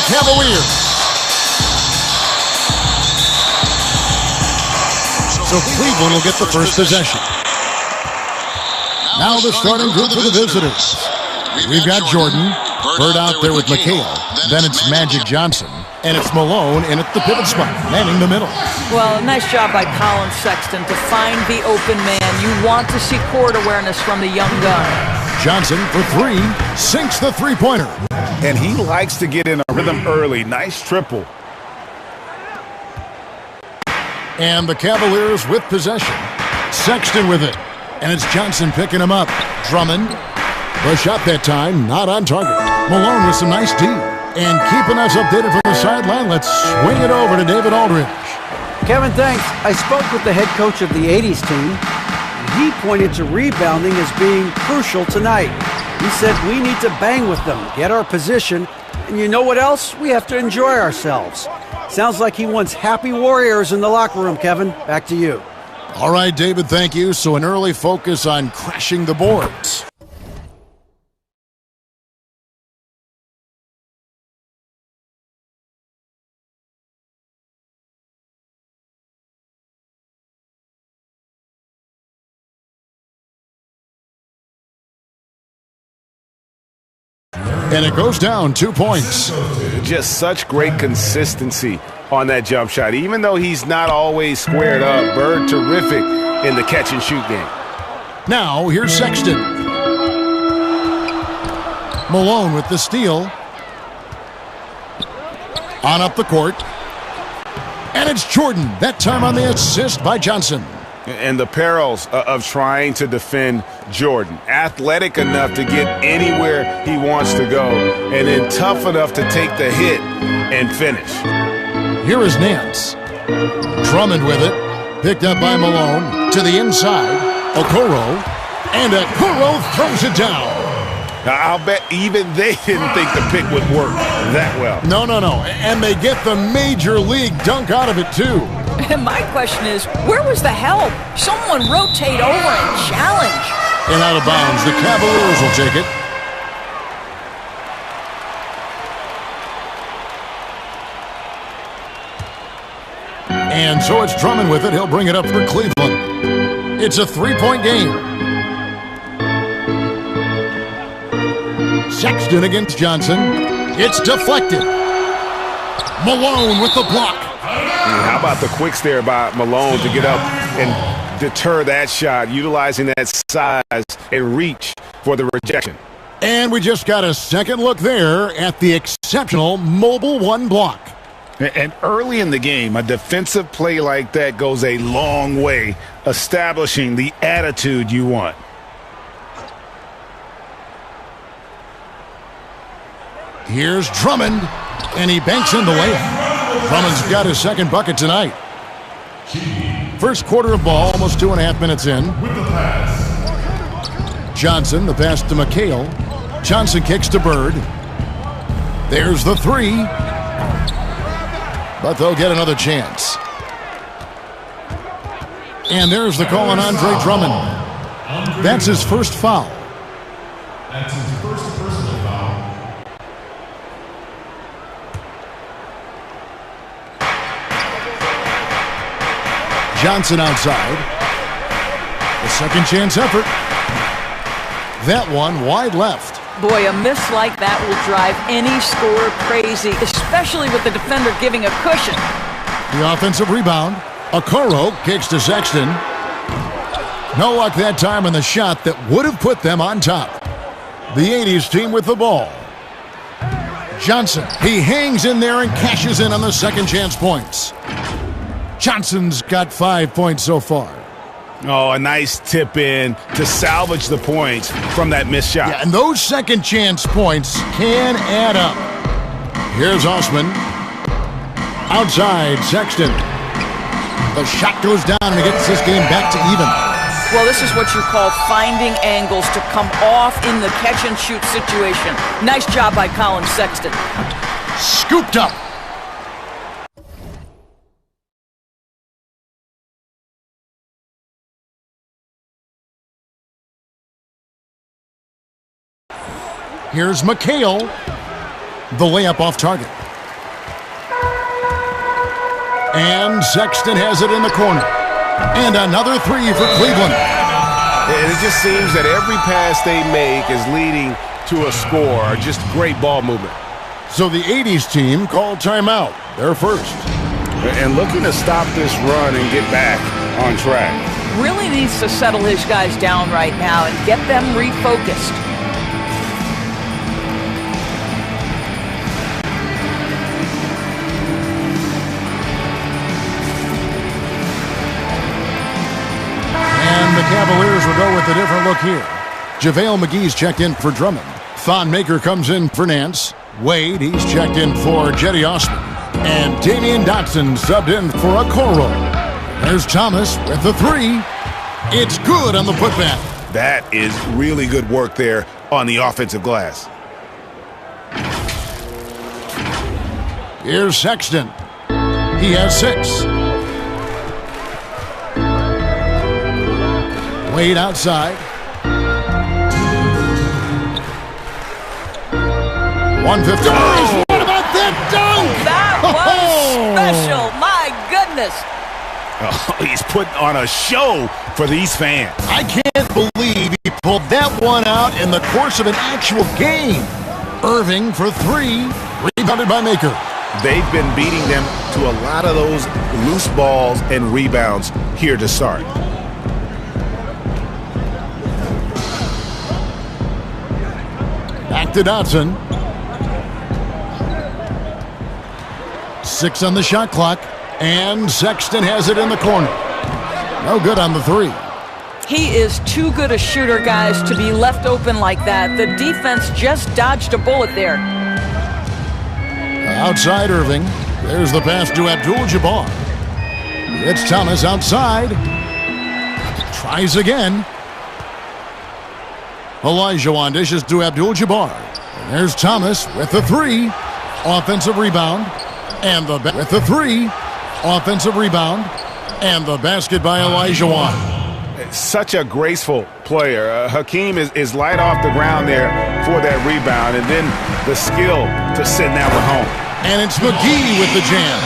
Cavaliers. So Cleveland will get the first possession. Now the starting group for the visitors. We've got Jordan, Bird out there with McHale. Then it's Magic Johnson. And it's Malone in at the pivot spot, manning the middle. Well, nice job by Colin Sexton to find the open man. You want to see court awareness from the young gun. Johnson for three, sinks the three-pointer. And he likes to get in a rhythm early. Nice triple. And the Cavaliers with possession. Sexton with it. And it's Johnson picking him up. Drummond. The shot that time, not on target. Malone with some nice D. And keeping us updated from the sideline, let's swing it over to David Aldridge. Kevin, thanks. I spoke with the head coach of the 80s team. And he pointed to rebounding as being crucial tonight. He said we need to bang with them, get our position, and you know what else? We have to enjoy ourselves. Sounds like he wants happy warriors in the locker room, Kevin. Back to you. All right, David, thank you. So an early focus on crashing the boards. And it goes down 2 points. Just such great consistency on that jump shot. Even though he's not always squared up, Bird terrific in the catch-and-shoot game. Now, here's Sexton. Malone with the steal. On up the court. And it's Jordan, that time on the assist by Johnson. And the perils of trying to defend Jordan. Athletic enough to get anywhere he wants to go, and then tough enough to take the hit and finish. Here is Nance. Drummond with it. Picked up by Malone. To the inside. Okoro. And Okoro throws it down. Now, I'll bet even they didn't think the pick would work that well. No. And they get the major league dunk out of it, too. And my question is, where was the help? Someone rotate over and challenge. And out of bounds, the Cavaliers will take it. And so it's Drummond with it. He'll bring it up for Cleveland. It's a three-point game. Sexton against Johnson. It's deflected. Malone with the block. How about the quicks there by Malone to get up and deter that shot, utilizing that size and reach for the rejection. And we just got a second look there at the exceptional Mobile One block. And early in the game, a defensive play like that goes a long way, establishing the attitude you want. Here's Drummond, and he banks in the layup. Drummond's got his second bucket tonight. First quarter of ball, almost 2.5 minutes in. Johnson, the pass to McHale. Johnson kicks to Bird. There's the three. But they'll get another chance. And there's the call on Andre Drummond. That's his first foul. That's his first personal foul. Johnson outside. The second chance effort. That one wide left. Boy, a miss like that will drive any scorer crazy, especially with the defender giving a cushion. The offensive rebound. Okoro kicks to Sexton. No luck that time on the shot that would have put them on top. The 80s team with the ball. Johnson, he hangs in there and cashes in on the second chance points. Johnson's got 5 points so far. Oh, a nice tip in to salvage the points from that missed shot. Yeah, and those second chance points can add up. Here's Osman. Outside, Sexton. The shot goes down and it gets this game back to even. Well, this is what you call finding angles to come off in the catch-and-shoot situation. Nice job by Colin Sexton. Scooped up. Here's McHale. The layup off target. And Sexton has it in the corner. And another three for Cleveland. And it just seems that every pass they make is leading to a score. Just great ball movement. So the 80s team called timeout. They're first. And looking to stop this run and get back on track. Really needs to settle his guys down right now and get them refocused. And the Cavaliers will go with a different look here. JaVale McGee's checked in for Drummond. Thon Maker comes in for Nance. Wade, he's checked in for Jetty Osman. And Damian Dotson subbed in for Okoro. There's Thomas with the three. It's good on the putback. That is really good work there on the offensive glass. Here's Sexton. He has 6. Wade outside. 150. Oh, what about that dunk? That was special. My goodness. Oh, he's putting on a show for these fans. I can't believe he pulled that one out in the course of an actual game. Irving for 3. Rebounded by Maker. They've been beating them to a lot of those loose balls and rebounds here to start. Back to Dotson. 6 on the shot clock. And Sexton has it in the corner. No good on the 3. He is too good a shooter, guys, to be left open like that. The defense just dodged a bullet there. Outside Irving. There's the pass to Abdul-Jabbar. It's Thomas outside. Tries again. Olajuwon dishes to Abdul-Jabbar. And there's Thomas with the 3. Offensive rebound. And with the 3. Offensive rebound. And the basket by Olajuwon. Such a graceful player. Hakeem is light off the ground there for that rebound. And then the skill to send that one home. And it's McGee with the jam.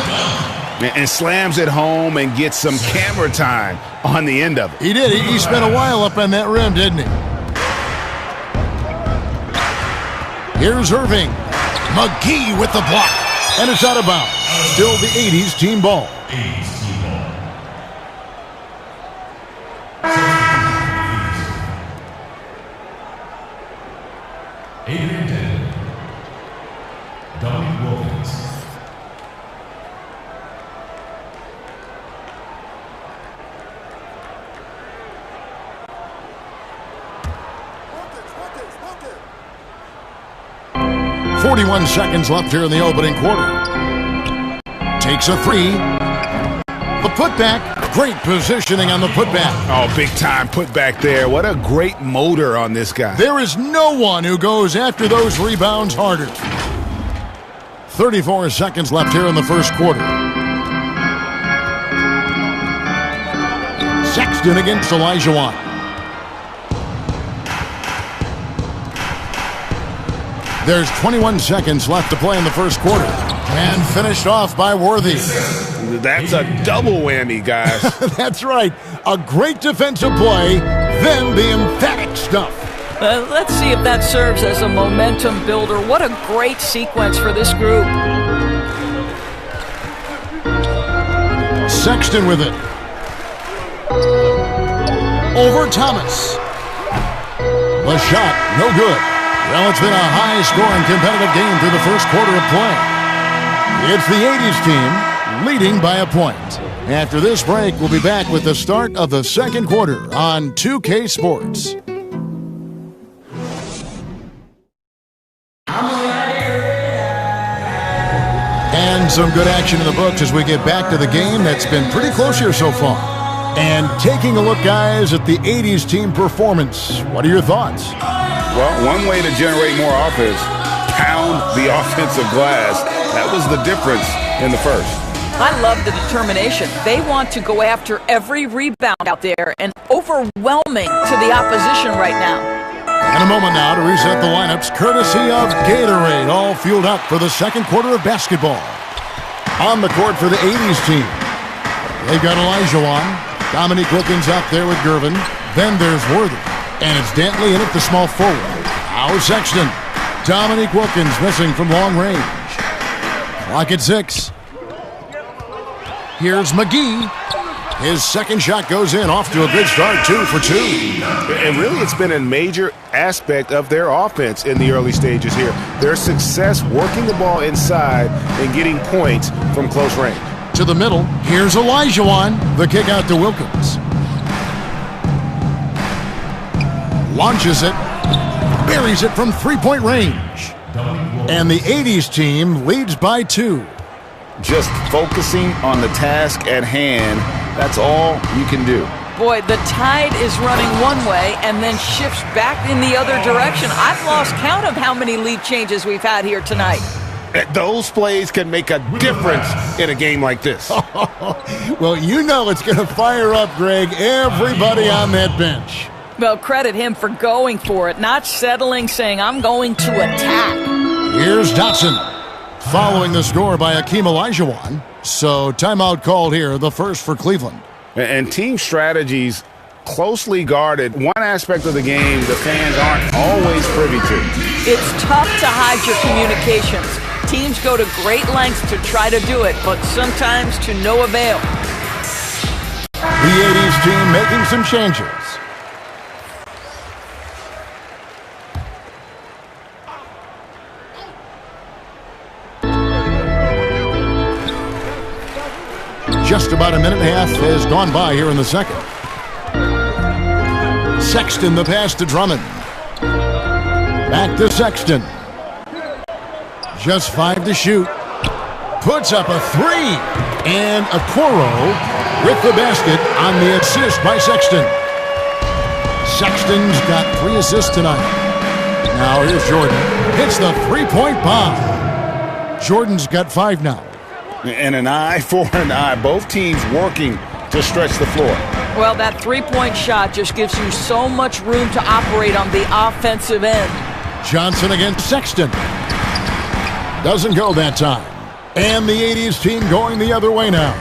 And slams it home and gets some camera time on the end of it. He did. He spent a while up on that rim, didn't he? Here's Irving. McGee with the block. And it's out of bounds. Still the 80s team ball. 80s team ball. 810. Dominic Wilkins. .41 seconds left here in the opening quarter. Takes a 3. The putback. Great positioning on the putback. Oh, big time putback there. What a great motor on this guy. There is no one who goes after those rebounds harder. 34 seconds left here in the first quarter. Sexton against Olajuwon. There's 21 seconds left to play in the first quarter. And finished off by Worthy. That's a double whammy, guys. That's right. A great defensive play, then the emphatic stuff. Let's see if that serves as a momentum builder. What a great sequence for this group. Sexton with it. Over Thomas. The shot, no good. Well, it's been a high-scoring competitive game through the first quarter of play. It's the 80s team leading by a point. After this break, we'll be back with the start of the second quarter on 2K Sports. And some good action in the books as we get back to the game that's been pretty close here so far. And taking a look, guys, at the 80s team performance. What are your thoughts? Well, one way to generate more offense, pound the offensive glass. That was the difference in the first. I love the determination. They want to go after every rebound out there and overwhelming to the opposition right now. And a moment now to reset the lineups, courtesy of Gatorade, all fueled up for the second quarter of basketball. On the court for the 80s team, They've got Olajuwon. Dominique Wilkins out there with Gervin. Then there's Worthy. And it's Dantley in at the small forward. Now Sexton. Dominique Wilkins missing from long range. Clock at 6. Here's McGee. His second shot goes in, off to a good start, 2 for 2. And really, it's been a major aspect of their offense in the early stages here. Their success working the ball inside and getting points from close range. To the middle, here's Olajuwon. The kick out to Wilkins. Launches it, buries it from three-point range. And the 80s team leads by 2. Just focusing on the task at hand, that's all you can do. Boy, the tide is running one way and then shifts back in the other direction. I've lost count of how many lead changes we've had here tonight. Those plays can make a difference in a game like this. Well, you know it's going to fire up, Greg, everybody on that bench. Well, credit him for going for it, not settling, saying, I'm going to attack. Here's Dotson. Following the score by Akeem Olajuwon. So timeout called here, the first for Cleveland. And team strategies closely guarded. One aspect of the game the fans aren't always privy to. It's tough to hide your communications. Teams go to great lengths to try to do it, but sometimes to no avail. The 80s team making some changes. Just about a minute and a half has gone by here in the second. Sexton, the pass to Drummond. Back to Sexton. Just 5 to shoot. Puts up a 3. And Okoro with the basket on the assist by Sexton. Sexton's got 3 assists tonight. Now here's Jordan. Hits the three-point bomb. Jordan's got 5 now. And an eye for an eye. Both teams working to stretch the floor. Well, that three-point shot just gives you so much room to operate on the offensive end. Johnson against Sexton. Doesn't go that time. And the 80s team going the other way now.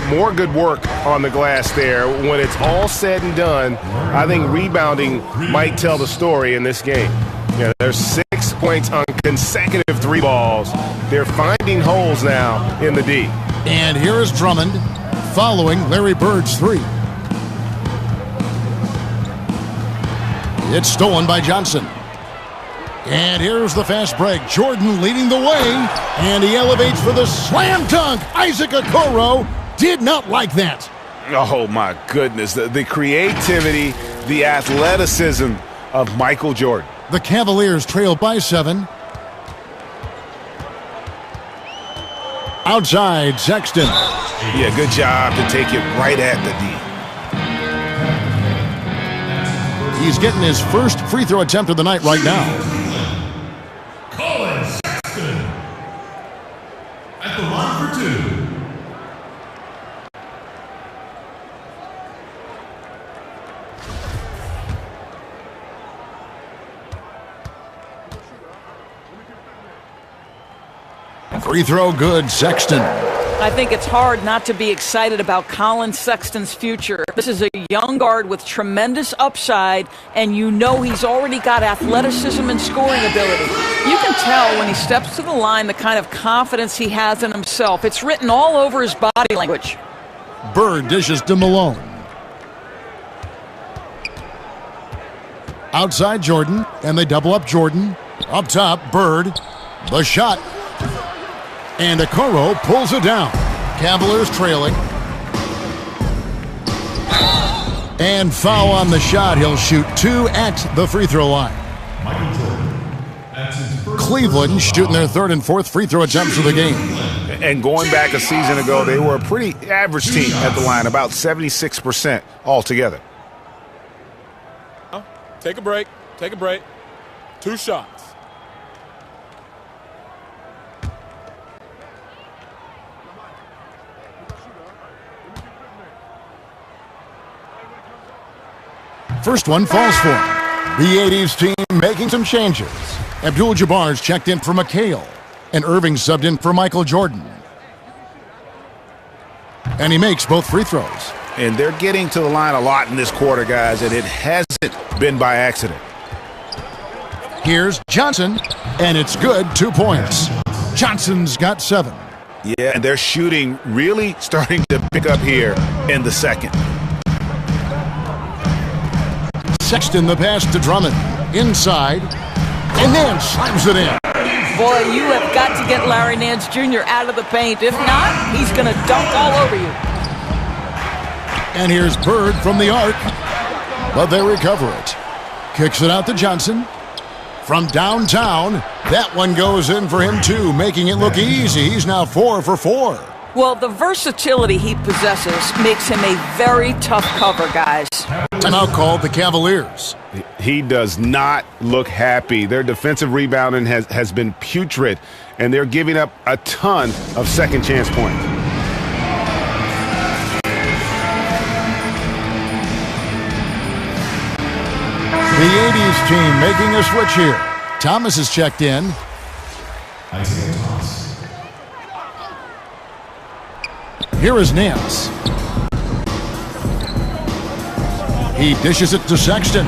More good work on the glass there. When it's all said and done, I think rebounding might tell the story in this game. Yeah, there's 6 points on consecutive 3 balls. They're finding holes now in the D. And here is Drummond following Larry Bird's 3. It's stolen by Johnson. And here's the fast break. Jordan leading the way. And he elevates for the slam dunk. Isaac Okoro did not like that. Oh, my goodness. The creativity, the athleticism of Michael Jordan. The Cavaliers trail by 7. Outside, Sexton. Yeah, good job to take it right at the D. He's getting his first free throw attempt of the night right now. Colin Sexton at the line for 2. Free throw good, Sexton. I think it's hard not to be excited about Colin Sexton's future. This is a young guard with tremendous upside, and you know he's already got athleticism and scoring ability. You can tell when he steps to the line the kind of confidence he has in himself. It's written all over his body language. Bird dishes to Malone. Outside Jordan, and they double up Jordan. Up top, Bird. The shot. And Okoro pulls it down. Cavaliers trailing. And foul on the shot. He'll shoot 2 at the free throw line. Michael Jordan. That's his first Cleveland shooting their 3rd and 4th free throw attempts of the game. And going back a season ago, they were a pretty average team at the line, about 76% altogether. Take a break. Take a break. 2 shots. First one falls for him. The 80s team making some changes. Abdul-Jabbar's checked in for McHale, and Irving subbed in for Michael Jordan. And he makes both free throws. And they're getting to the line a lot in this quarter, guys, and it hasn't been by accident. Here's Johnson, and it's good, 2 points. Johnson's got 7. Yeah, and they're shooting really starting to pick up here in the second. Sexton the pass to Drummond. Inside, and Nance slams it in. Boy, you have got to get Larry Nance Jr. out of the paint. If not, he's going to dunk all over you. And here's Bird from the arc, but they recover it. Kicks it out to Johnson. From downtown, that one goes in for him too, making it look easy. He's now 4 for 4. Well, the versatility he possesses makes him a very tough cover, guys. Timeout called the Cavaliers. He does not look happy. Their defensive rebounding has been putrid, and they're giving up a ton of second chance points. The 80s team making a switch here. Thomas is checked in. Isaiah Thomas. Here is Nance. He dishes it to Sexton.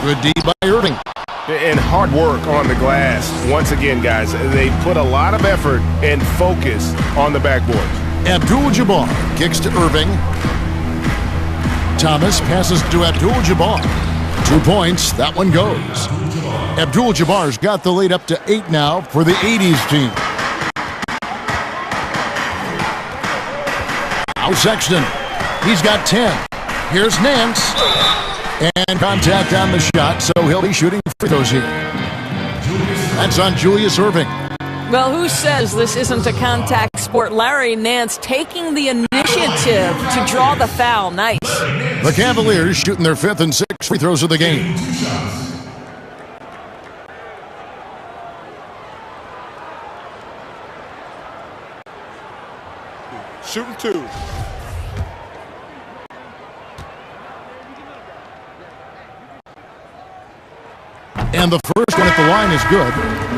Good D by Irving. And hard work on the glass. Once again, guys, they put a lot of effort and focus on the backboard. Abdul-Jabbar kicks to Irving. Thomas passes to Abdul-Jabbar. 2 points, that one goes. Abdul-Jabbar's got the lead up to 8 now for the 80s team. Now Sexton, he's got 10. Here's Nance. And contact on the shot, so he'll be shooting free throws here. That's on Julius Irving. Well, who says this isn't a contact sport? Larry Nance taking the initiative to draw the foul. Nice. The Cavaliers shooting their 5th and 6th free throws of the game. Shooting 2. And the first one at the line is good.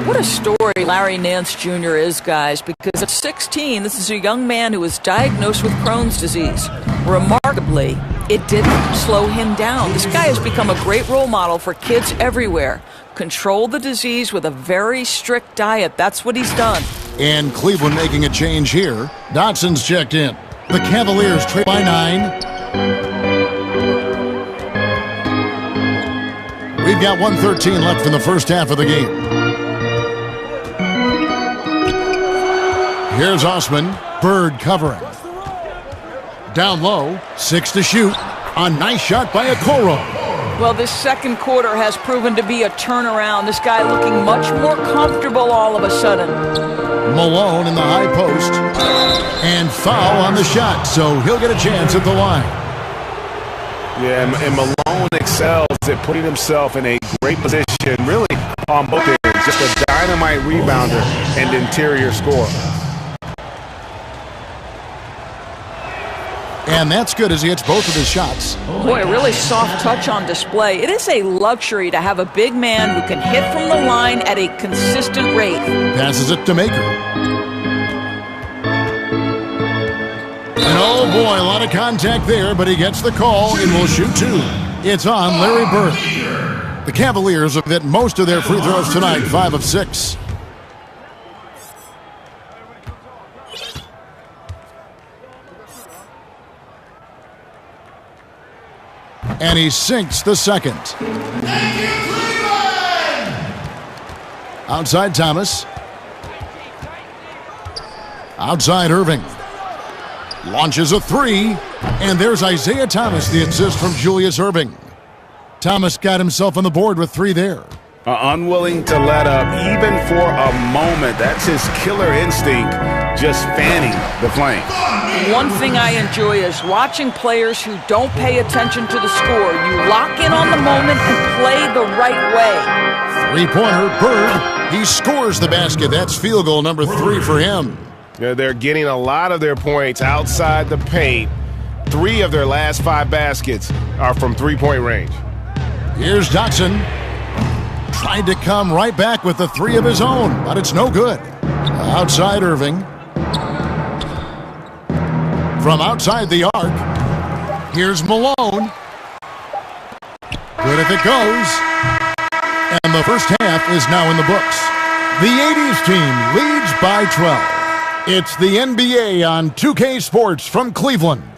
What a story Larry Nance Jr. is, guys, because at 16, this is a young man who was diagnosed with Crohn's disease. Remarkably, it didn't slow him down. This guy has become a great role model for kids everywhere. Control the disease with a very strict diet. That's what he's done. And Cleveland making a change here. Dotson's checked in. The Cavaliers trail by 9. We've got 1:13 left in the first half of the game. Here's Osman. Bird covering. Down low, 6 to shoot. A nice shot by Okoro. Well, this second quarter has proven to be a turnaround. This guy looking much more comfortable all of a sudden. Malone in the high post. And foul on the shot, so he'll get a chance at the line. Yeah, and Malone excels at putting himself in a great position, really on both ends. Just a dynamite rebounder and interior scorer. And that's good as he hits both of his shots. Boy, a really soft touch on display. It is a luxury to have a big man who can hit from the line at a consistent rate. Passes it to Maker. And oh boy, a lot of contact there, but he gets the call and will shoot 2. It's on Larry Bird. The Cavaliers have hit most of their free throws tonight, 5 of 6. And he sinks the second. Outside Thomas. Outside Irving. Launches a 3. And there's Isaiah Thomas, the assist from Julius Irving. Thomas got himself on the board with 3 there. Unwilling to let up even for a moment. That's his killer instinct, just fanning the flame. One thing I enjoy is watching players who don't pay attention to the score. You lock in on the moment and play the right way. 3-pointer, Bird. He scores the basket. That's field goal number 3 for him. They're getting a lot of their points outside the paint. 3 of their last 5 baskets are from 3-point range. Here's Dotson. Tried to come right back with the 3 of his own, but it's no good. Outside Irving. From outside the arc, here's Malone. Good if it goes. And the first half is now in the books. The 80s team leads by 12. It's the NBA on 2K Sports from Cleveland.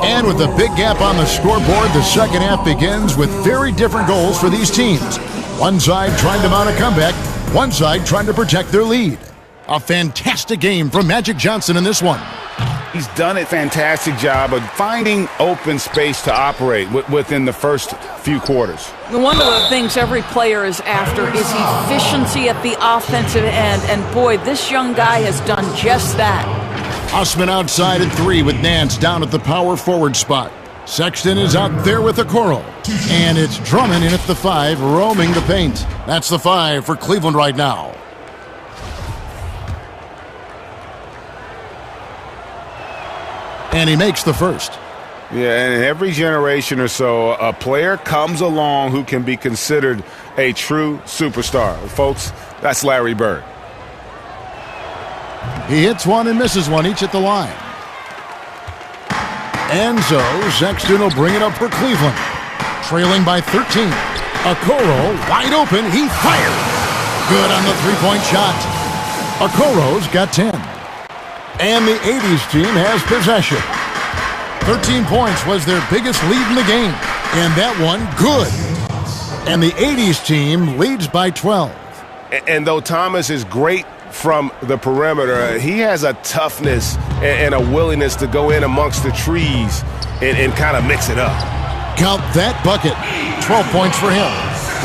And with a big gap on the scoreboard, the second half begins with very different goals for these teams. One side trying to mount a comeback, one side trying to protect their lead. A fantastic game from Magic Johnson in this one. He's done a fantastic job of finding open space to operate within the first few quarters. One of the things every player is after is efficiency at the offensive end, and boy, this young guy has done just that. Osman outside at 3 with Nance down at the power forward spot. Sexton is out there with Okoro. And it's Drummond in at the 5, roaming the paint. That's the 5 for Cleveland right now. And he makes the first. Yeah, and in every generation or so, a player comes along who can be considered a true superstar. Folks, that's Larry Bird. He hits one and misses one, each at the line. And so Sexton will bring it up for Cleveland. Trailing by 13. Okoro wide open. He fired. Good on the three-point shot. Okoro's got 10. And the 80s team has possession. 13 points was their biggest lead in the game. And that one, good. And the 80s team leads by 12. And though Thomas is great from the perimeter, he has a toughness and a willingness to go in amongst the trees and kind of mix it up. Count that bucket. 12 points for him.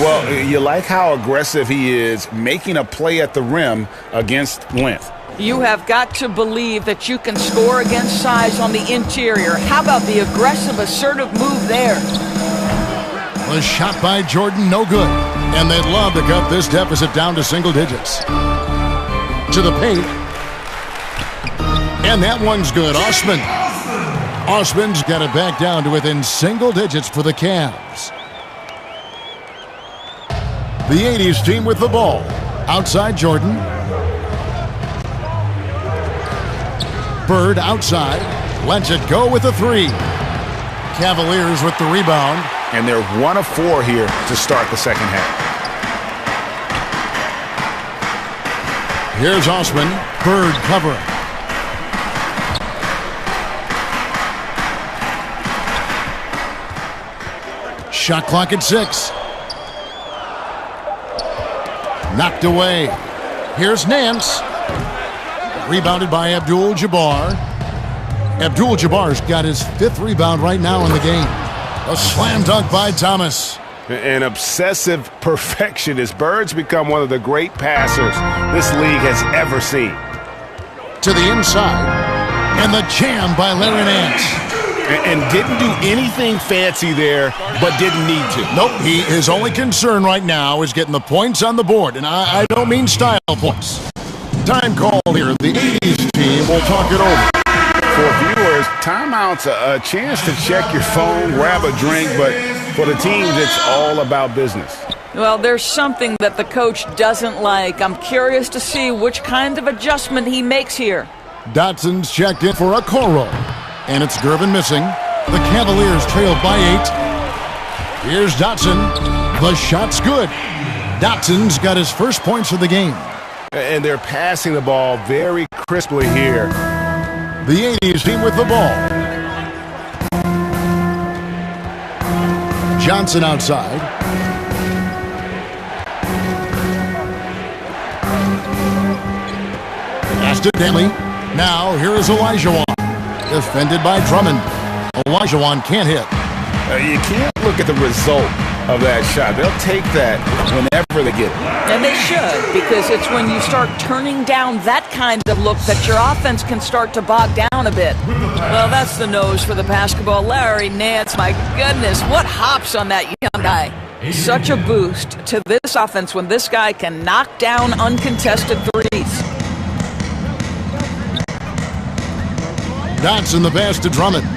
Well, you like how aggressive he is making a play at the rim against length. You have got to believe that you can score against size on the interior. How about the aggressive, assertive move there? The shot by Jordan, no good. And they'd love to cut this deficit down to single digits. To the paint. And that one's good. Osman. Osman's got it back down to within single digits for the Cavs. The 80s team with the ball. Outside Jordan. Bird outside. Lets it go with a 3. Cavaliers with the rebound. And they're 1 of 4 here to start the second half. Here's Osman. Bird covering. Shot clock at 6. Knocked away. Here's Nance. Rebounded by Abdul-Jabbar. Abdul-Jabbar's got his 5th rebound right now in the game. A slam dunk by Thomas. An obsessive perfectionist. Bird's become one of the great passers this league has ever seen. To the inside. And the jam by Larry Nance. And didn't do anything fancy there, but didn't need to. Nope, his only concern right now is getting the points on the board. And I don't mean style points. Time call here. The 80s team will talk it over. For viewers, timeout's a chance to check your phone, grab a drink, but for the teams, it's all about business. Well, there's something that the coach doesn't like. I'm curious to see which kind of adjustment he makes here. Dotson's checked in for Okoro. And it's Gervin missing. The Cavaliers trailed by 8. Here's Dotson. The shot's good. Dotson's got his first points of the game. And they're passing the ball very crisply here. The 80s team with the ball. Johnson outside. Pass to Denley. Now here is Olajuwon. Defended by Drummond. Olajuwon can't hit. You can't look at the result of that shot. They'll take that whenever they get it. And they should, because it's when you start turning down that kind of look that your offense can start to bog down a bit. Well, that's the nose for the basketball. Larry Nance, my goodness, what hops on that young guy. Such a boost to this offense when this guy can knock down uncontested threes. Dotson the pass to Drummond.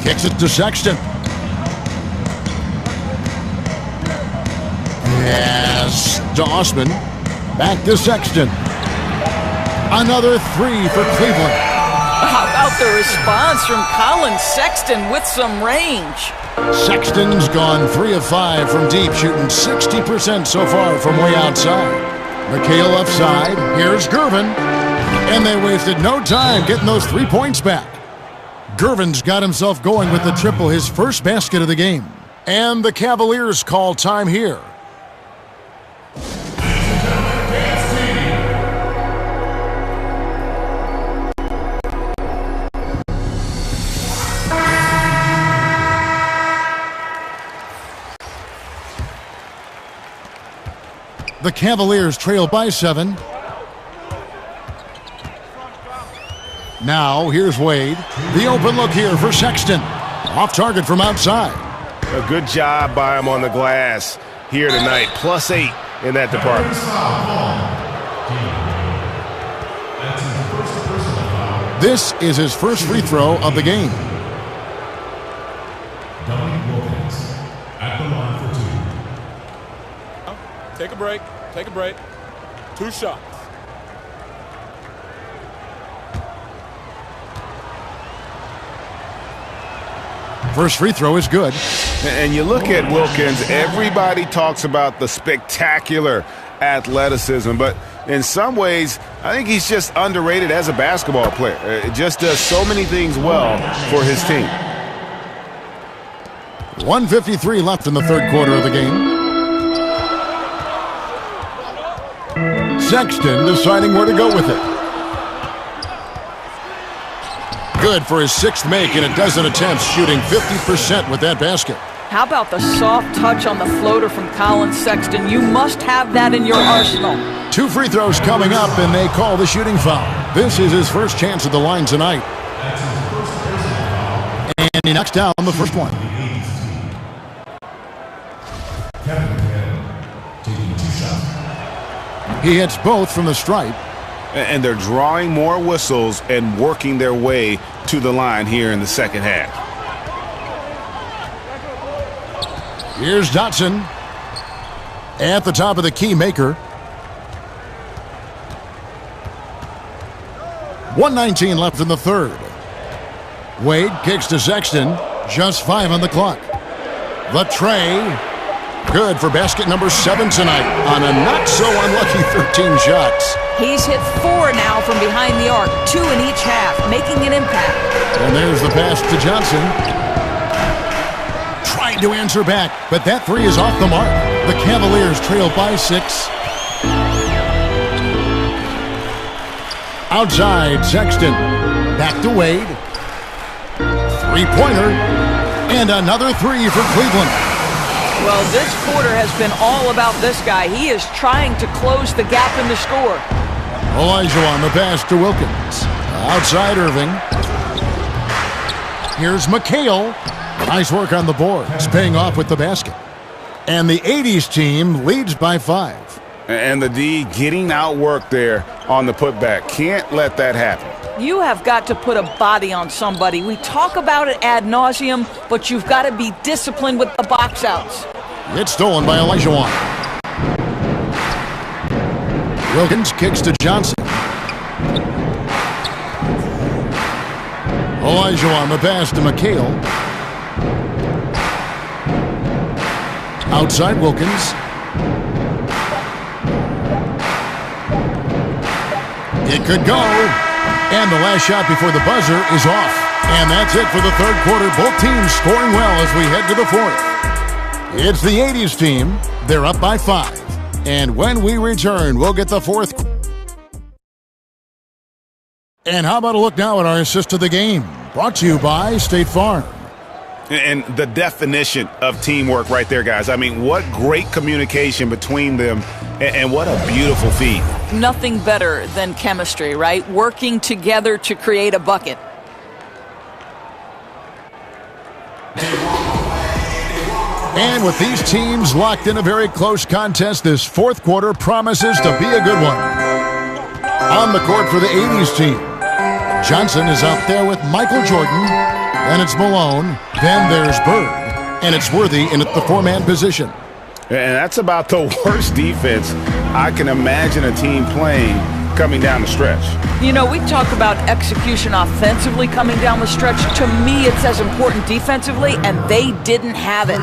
Kicks it to Sexton. Yes, to Osman. Back to Sexton. Another three for Cleveland. How about the response from Colin Sexton with some range? Sexton's gone 3 of 5 from deep, shooting 60% so far from way outside. McHale left side. Here's Gervin. And they wasted no time getting those 3 points back. Gervin's got himself going with the triple, his first basket of the game. And the Cavaliers call time here. The Cavaliers trail by 7. Now, here's Wade. The open look here for Sexton. Off target from outside. A good job by him on the glass here tonight. +8 in that department. This is his first free throw of the game. Dominique Wilkins at the line for 2. Take a break. Take a break. 2 shots. First free throw is good. And you look at Wilkins, everybody talks about the spectacular athleticism, but in some ways, I think he's just underrated as a basketball player. It just does so many things well for his team. 1:53 left in the third quarter of the game. Sexton deciding where to go with it. Good for his 6th make in a dozen attempts, shooting 50% with that basket. How about the soft touch on the floater from Colin Sexton? You must have that in your arsenal. 2 free throws coming up, and they call the shooting foul. This is his first chance at the line tonight. And he knocks down the first one. He hits both from the stripe. And they're drawing more whistles and working their way to the line here in the second half. Here's Dotson at the top of the key maker. 1:19 left in the third. Wade kicks to Sexton. Just 5 on the clock. The tray. Good for basket number 7 tonight on a not-so-unlucky 13 shots. He's hit 4 now from behind the arc, 2 in each half, making an impact. And there's the pass to Johnson. Trying to answer back, but that 3 is off the mark. The Cavaliers trail by 6. Outside, Sexton. Back to Wade. 3-pointer. And another 3 for Cleveland. Well, this quarter has been all about this guy. He is trying to close the gap in the score. Elijah on the pass to Wilkins. Outside Irving. Here's McHale. Nice work on the boards, paying off with the basket. And the 80s team leads by 5. And the D getting outworked there on the putback. Can't let that happen. You have got to put a body on somebody. We talk about it ad nauseum, but you've got to be disciplined with the box outs. It's stolen by Elijah. Wilkins kicks to Johnson. Elijah on the pass to McHale. Outside Wilkins. It could go. And the last shot before the buzzer is off. And that's it for the third quarter. Both teams scoring well as we head to the fourth. It's the 80s team. They're up by 5. And when we return, we'll get the fourth. And how about a look now at our assist of the game? Brought to you by State Farm. And the definition of teamwork right there, guys. I mean, what great communication between them, and what a beautiful feat. Nothing better than chemistry, right? Working together to create a bucket. And with these teams locked in a very close contest, this fourth quarter promises to be a good one. On the court for the 80s team, Johnson is out there with Michael Jordan. Then it's Malone. Then there's Bird. And it's Worthy in at the four-man position. And that's about the worst defense I can imagine a team playing coming down the stretch. You know, we talk about execution offensively coming down the stretch. To me, it's as important defensively, and they didn't have it.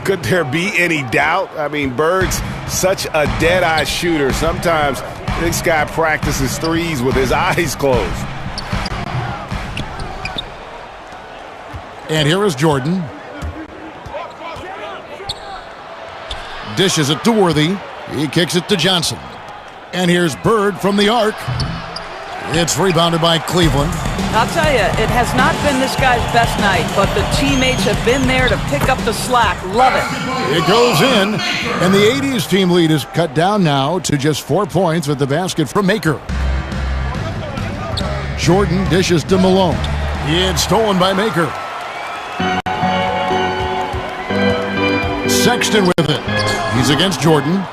Could there be any doubt? I mean, Bird's such a dead-eye shooter. Sometimes this guy practices threes with his eyes closed. And here is Jordan. Dishes it to Worthy. He kicks it to Johnson. And here's Bird from the arc. It's rebounded by Cleveland. I'll tell you, it has not been this guy's best night, but the teammates have been there to pick up the slack. Love it. It goes in, and the 80s team lead is cut down now to just 4 points with the basket from Maker. Jordan dishes to Malone. It's stolen by Maker. Sexton with it. He's against Jordan.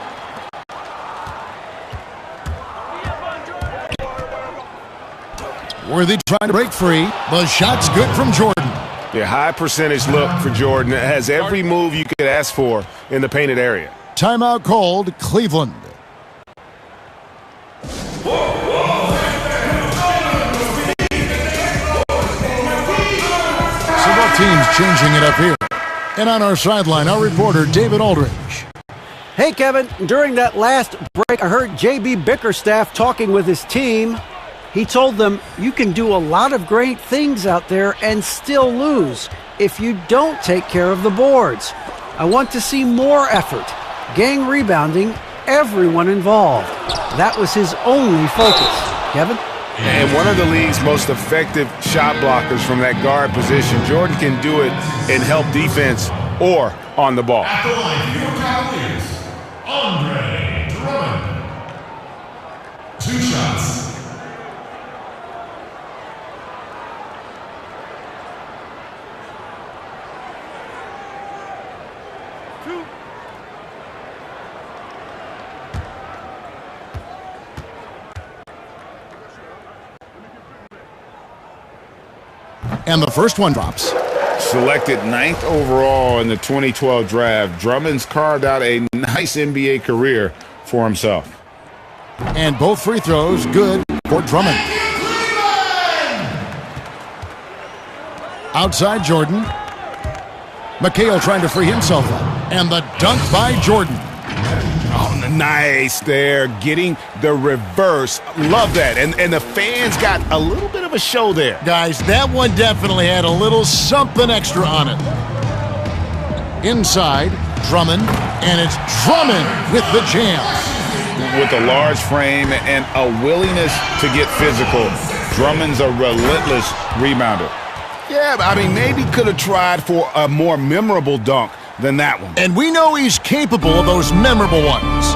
Worthy trying to break free. The shot's good from Jordan. Yeah, high percentage look for Jordan. It has every move you could ask for in the painted area. Timeout called, Cleveland. So both teams changing it up here. And on our sideline, our reporter, David Aldridge. Hey, Kevin, during that last break, I heard J.B. Bickerstaff talking with his team. He told them, you can do a lot of great things out there and still lose if you don't take care of the boards. I want to see more effort, gang rebounding, everyone involved. That was his only focus. Kevin? And one of the league's most effective shot blockers from that guard position. Jordan can do it in help defense or on the ball. At the line for your Cavaliers, Andre Drummond. 2 shots. And the first one drops. Selected 9th overall in the 2012 draft, Drummond's carved out a nice NBA career for himself. And both free throws good for Drummond. Outside Jordan. McHale trying to free himself up. And the dunk by Jordan. Oh, nice there, getting the reverse. Love that. And the fans got a little bit of a show there. Guys, that one definitely had a little something extra on it. Inside, Drummond, and it's Drummond with the jam. With a large frame and a willingness to get physical, Drummond's a relentless rebounder. Yeah, I mean, maybe could have tried for a more memorable dunk than that one. And we know he's capable of those memorable ones.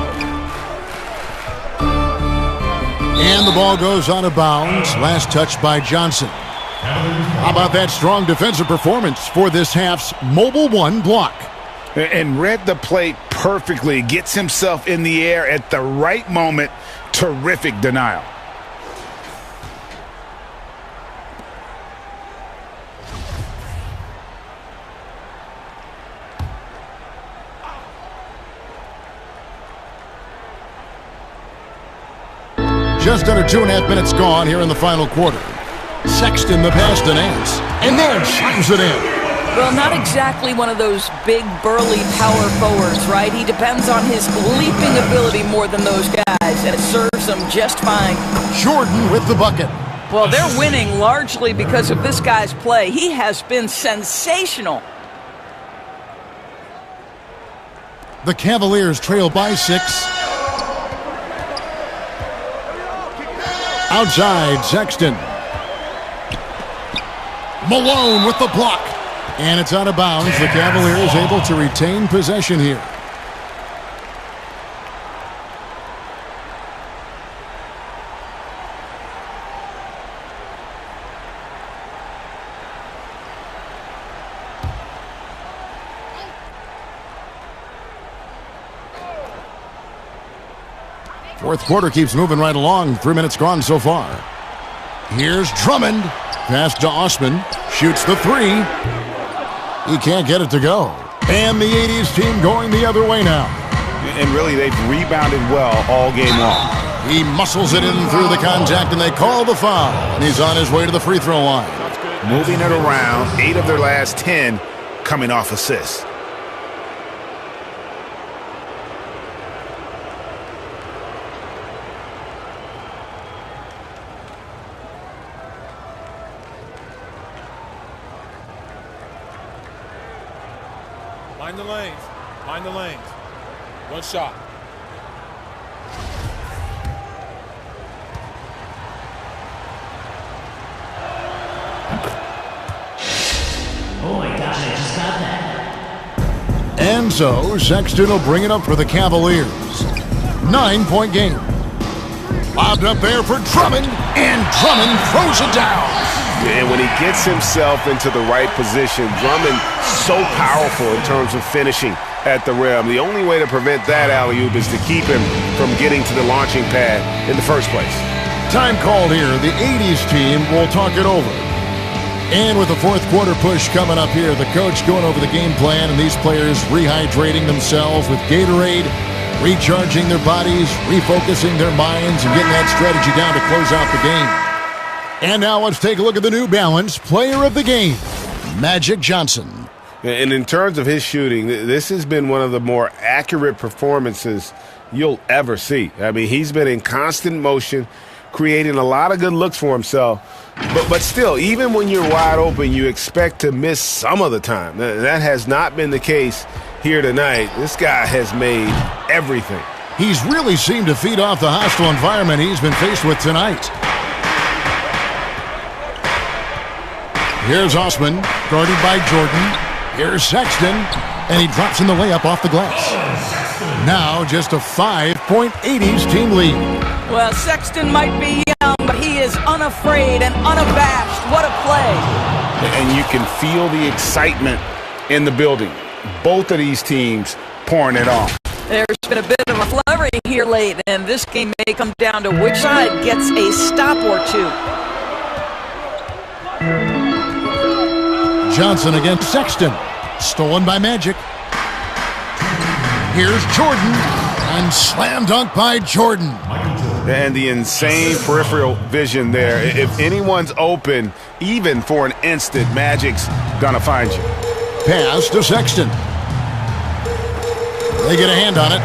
And the ball goes out of bounds. Last touch by Johnson. How about that strong defensive performance for this half's Mobile One block? And read the play perfectly. Gets himself in the air at the right moment. Terrific denial. Just under 2.5 minutes gone here in the final quarter. Sexton the pass to Nance. And then slams it in. Well, not exactly one of those big, burly power forwards, right? He depends on his leaping ability more than those guys, and it serves them just fine. Jordan with the bucket. Well, they're winning largely because of this guy's play. He has been sensational. The Cavaliers trail by 6. Outside, Sexton. Malone with the block. And it's out of bounds. The Cavaliers able to retain possession here. Fourth quarter keeps moving right along. 3 minutes gone so far. Here's Drummond. Pass to Osman. Shoots the three. He can't get it to go. And the 80s team going the other way now. And really, they've rebounded well all game long. He muscles it in through the contact, and they call the foul. And he's on his way to the free throw line. Moving it around, 8 of their last 10 coming off assists. Mind the lanes. Mind the lanes. One shot. Oh my gosh, I just got that. And so, Sexton will bring it up for the Cavaliers. 9-point game. Lobbed up there for Drummond, and Drummond throws it down. And when he gets himself into the right position, Drummond so powerful in terms of finishing at the rim. The only way to prevent that alley-oop is to keep him from getting to the launching pad in the first place. Time called here. The 80s team will talk it over. And with the fourth quarter push coming up here, the coach going over the game plan and these players rehydrating themselves with Gatorade, recharging their bodies, refocusing their minds, and getting that strategy down to close out the game. And now let's take a look at the New Balance player of the game, Magic Johnson. And in terms of his shooting, this has been one of the more accurate performances you'll ever see. I mean, he's been in constant motion, creating a lot of good looks for himself. But still, even when you're wide open, you expect to miss some of the time. That has not been the case here tonight. This guy has made everything. He's really seemed to feed off the hostile environment he's been faced with tonight. Here's Osman, guarded by Jordan. Here's Sexton, and he drops in the layup off the glass. Now just a 5-point 80s team lead. Well, Sexton might be young, but he is unafraid and unabashed. What a play. And you can feel the excitement in the building. Both of these teams pouring it on. There's been a bit of a flurry here late, and this game may come down to which side gets a stop or two. Johnson against Sexton. Stolen by Magic. Here's Jordan. And slam dunk by Jordan. And the insane peripheral vision there. If anyone's open, even for an instant, Magic's gonna find you. Pass to Sexton. They get a hand on it.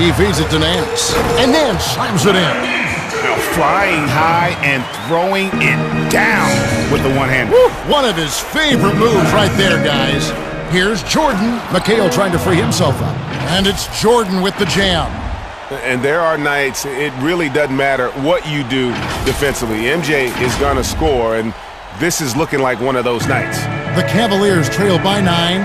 He feeds it to Nance. And Nance slams it in. Now flying high and throwing it down with the one-hand. One of his favorite moves right there, guys. Here's Jordan. McHale trying to free himself up. And it's Jordan with the jam. And there are nights it really doesn't matter what you do defensively. MJ is going to score, and this is looking like one of those nights. The Cavaliers trail by 9.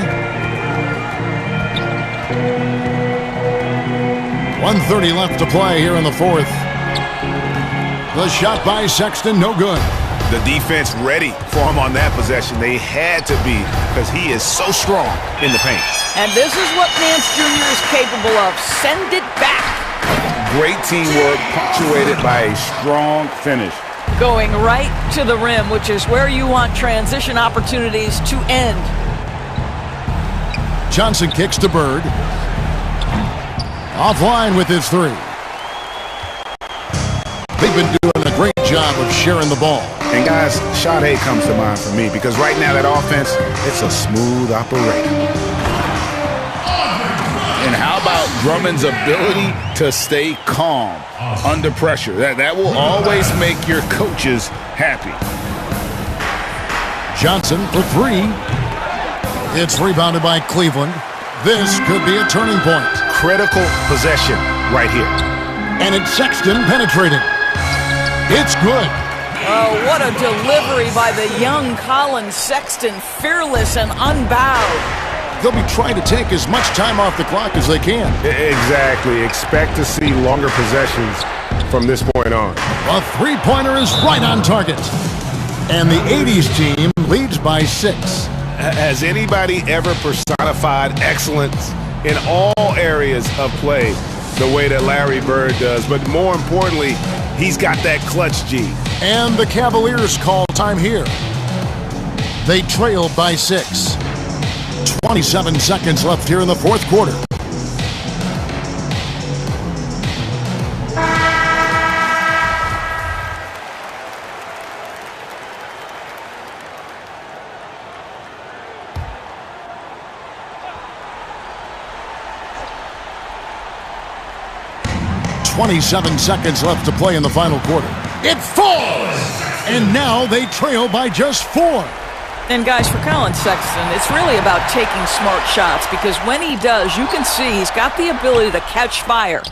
1:30 left to play here in the fourth. The shot by Sexton, no good. The defense ready for him on that possession. They had to be, because he is so strong in the paint. And this is what Nance Jr. is capable of. Send it back. Great teamwork punctuated by a strong finish. Going right to the rim, which is where you want transition opportunities to end. Johnson kicks to Bird. Offline with his three. They've been doing a great job of sharing the ball. And guys, Sade comes to mind for me because right now that offense, it's a smooth operation. And how about Drummond's ability to stay calm under pressure? That will always make your coaches happy. Johnson for three. It's rebounded by Cleveland. This could be a turning point. Critical possession right here. And it's Sexton penetrating. It's good. Oh, what a delivery by the young Colin Sexton, fearless and unbowed. They'll be trying to take as much time off the clock as they can. Exactly. Expect to see longer possessions from this point on. A three-pointer is right on target. And the 80s team leads by 6. Has anybody ever personified excellence in all areas of play the way that Larry Bird does? But more importantly, he's got that clutch G. And the Cavaliers call time here. They trail by 6. 27 seconds left here in the fourth quarter. .27 seconds left to play in the final quarter. It falls! And now they trail by just 4. And guys, for Colin Sexton, it's really about taking smart shots because when he does, you can see he's got the ability to catch fire.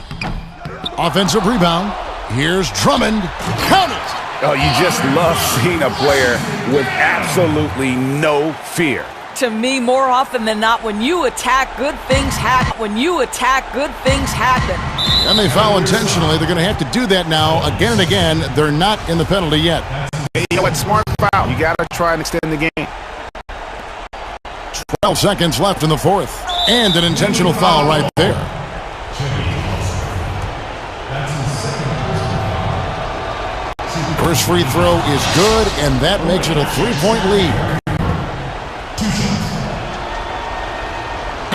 Offensive rebound. Here's Drummond. Count it! Oh, you just love seeing a player with absolutely no fear. To me, more often than not, when you attack, good things happen. When you attack, good things happen. And they foul intentionally. They're going to have to do that now again and again. They're not in the penalty yet. Hey, you know what? Smart foul. You got to try and extend the game. 12 seconds left in the fourth. And an intentional foul right there. First free throw is good, and that makes it a 3-point lead.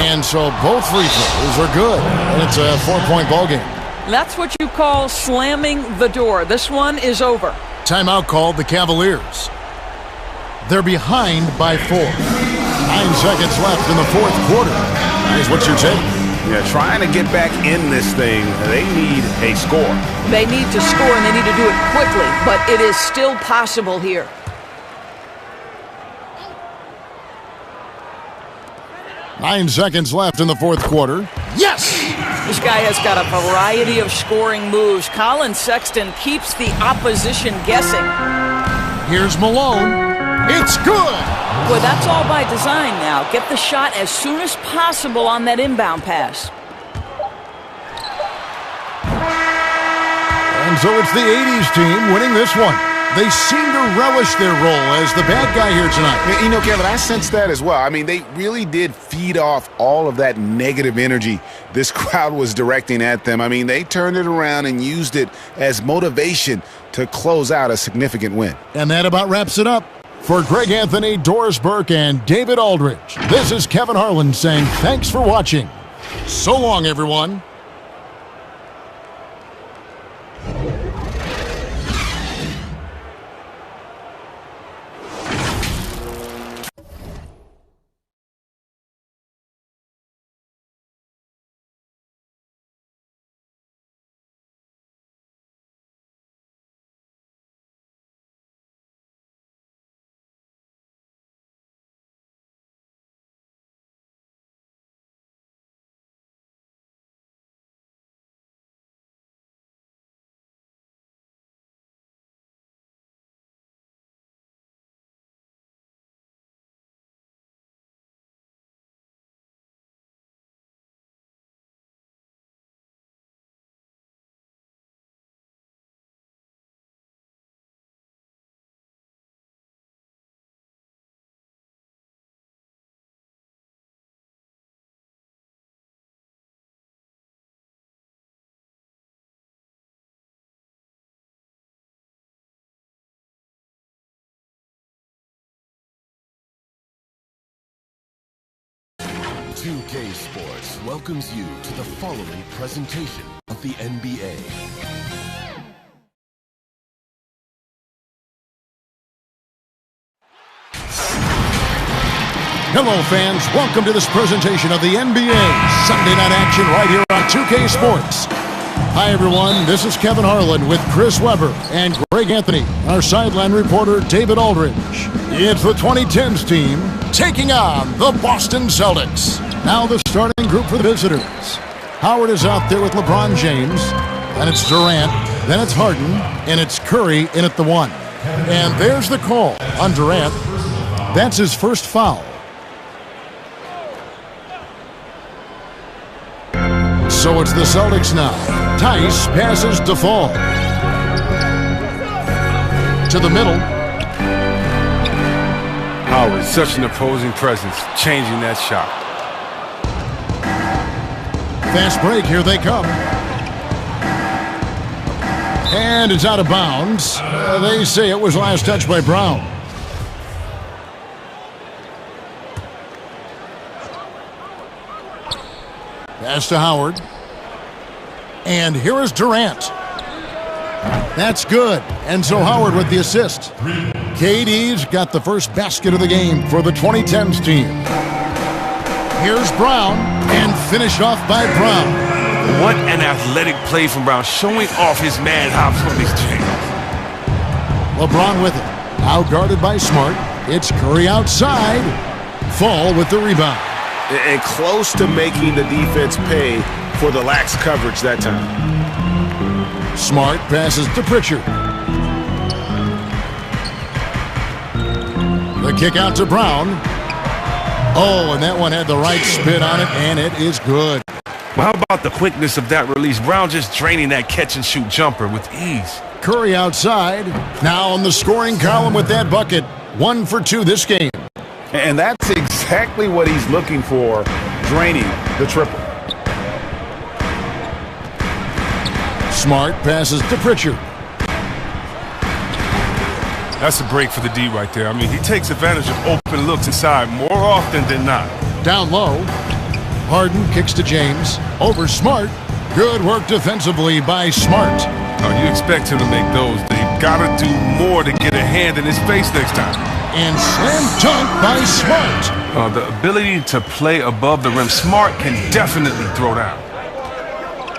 And so both free throws are good, and it's a 4-point ball game. That's what you call slamming the door. This one is over. Timeout called the Cavaliers. They're behind by 4. 9 seconds left in the fourth quarter. Guys, what's your take? Yeah, trying to get back in this thing, they need a score. They need to score, and they need to do it quickly, but it is still possible here. Nine seconds left in the fourth quarter. Yes! This guy has got a variety of scoring moves. Colin Sexton keeps the opposition guessing. Here's Malone. It's good! Boy, that's all by design now. Get the shot as soon as possible on that inbound pass. And so it's the 80s team winning this one. They seem to relish their role as the bad guy here tonight. You know, Kevin, I sense that as well. I mean, they really did feed off all of that negative energy this crowd was directing at them. I mean, they turned it around and used it as motivation to close out a significant win. And that about wraps it up. For Greg Anthony, Doris Burke, and David Aldridge, this is Kevin Harlan saying thanks for watching. So long, everyone. K Sports welcomes you to the following presentation of the NBA. Hello, fans. Welcome to this presentation of the NBA. Sunday night action right here on 2K Sports. Hi, everyone. This is Kevin Harlan with Chris Webber and Greg Anthony, our sideline reporter, David Aldridge. It's the 2010s team taking on the Boston Celtics. Now the starting group for the visitors. Howard is out there with LeBron James. Then it's Durant. Then it's Harden. And it's Curry in at the 1. And there's the call on Durant. That's his first foul. So it's the Celtics now. Tice passes to Fall. To the middle. Howard, such an opposing presence, changing that shot. Fast break, here they come. And it's out of bounds. They say it was last touched by Brown. Pass to Howard. And here is Durant. That's good. And so Howard with the assist. KD's got the first basket of the game for the 2010s team. Here's Brown, and finished off by Brown. What an athletic play from Brown, showing off his man hops on these chains. LeBron with it. Now guarded by Smart. It's Curry outside. Fall with the rebound. And close to making the defense pay for the lax coverage that time. Smart passes to Pritchard. The kick out to Brown. Oh, and that one had the right spin on it, and it is good. Well, how about the quickness of that release? Brown just draining that catch-and-shoot jumper with ease. Curry outside. Now on the scoring column with that bucket. 1 for 2 this game. And that's exactly what he's looking for, draining the triple. Smart passes to Pritchard. That's a break for the D right there. I mean, he takes advantage of open looks inside more often than not. Down low. Harden kicks to James. Over Smart. Good work defensively by Smart. Oh, you expect him to make those. They've got to do more to get a hand in his face next time. And slam dunk by Smart. The ability to play above the rim. Smart can definitely throw down.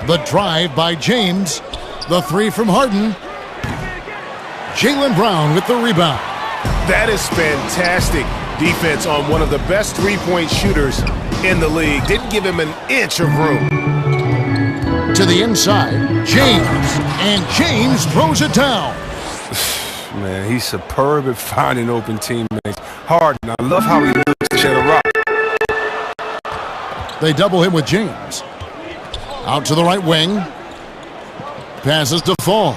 The drive by James. The three from Harden. Jaylen Brown with the rebound. That is fantastic defense on one of the best three-point shooters in the league. Didn't give him an inch of room. To the inside, James. And James throws it down. Man, he's superb at finding open teammates. Harden, I love how he looks to shed a rock. They double him with James. Out to the right wing. Passes to Fall.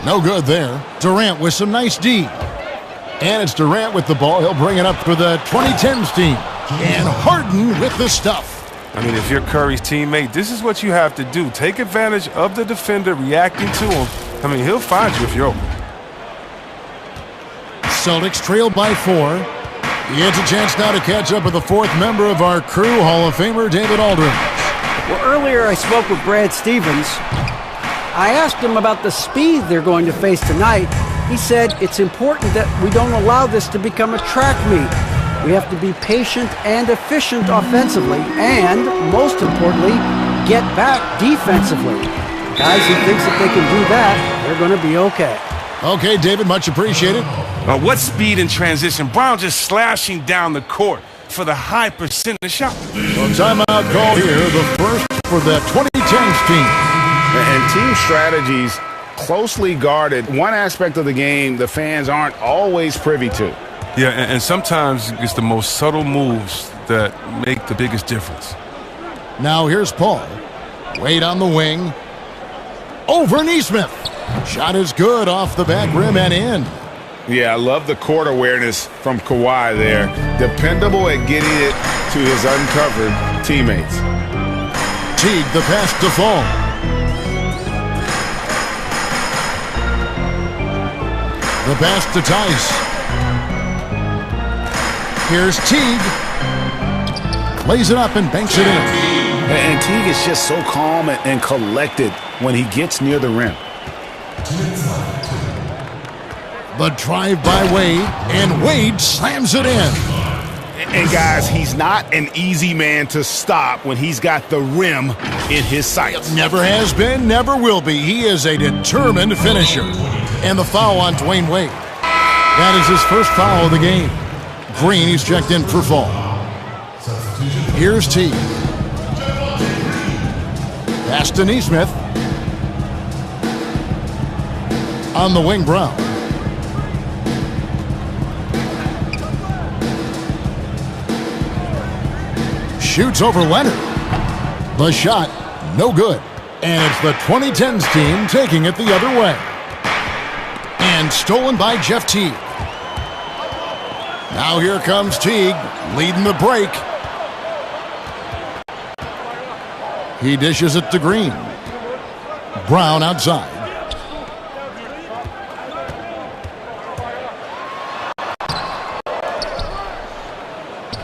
No good there. Durant with some nice D. And it's Durant with the ball. He'll bring it up for the 2010s team. And Harden with the stuff. I mean, if you're Curry's teammate, this is what you have to do. Take advantage of the defender reacting to him. I mean, he'll find you if you're open. Celtics trail by 4. He gets a chance now to catch up with the fourth member of our crew, Hall of Famer David Aldridge. Well, earlier I spoke with Brad Stevens. I asked him about the speed they're going to face tonight. He said it's important that we don't allow this to become a track meet. We have to be patient and efficient offensively, and, most importantly, get back defensively. Guys who thinks that they can do that, they're going to be okay. Okay, David, much appreciated. What speed in transition. Brown just slashing down the court for the high percentage shot. So timeout call here, the first for the 2010s team. And team strategies closely guarded. One aspect of the game the fans aren't always privy to. Yeah, and sometimes it's the most subtle moves that make the biggest difference. Now here's Paul. Wade on the wing. Over Nesmith. Shot is good off the back rim and in. Yeah, I love the court awareness from Kawhi there. Dependable at getting it to his uncovered teammates. Teague the pass to Fall. The pass to Tice. Here's Teague. Lays it up and banks it in. And Teague is just so calm and collected when he gets near the rim. The drive by Wade, and Wade slams it in. And guys, he's not an easy man to stop when he's got the rim in his sights. Never has been, never will be. He is a determined finisher. And the foul on Dwayne Wade. That is his first foul of the game. Green, he's checked in for Fall. Here's T. Pass to Nesmith. On the wing, Brown. shoots over Leonard. The shot, no good. And it's the 2010s team taking it the other way. And stolen by Jeff Teague. Now here comes Teague, leading the break. He dishes it to Green. Brown outside.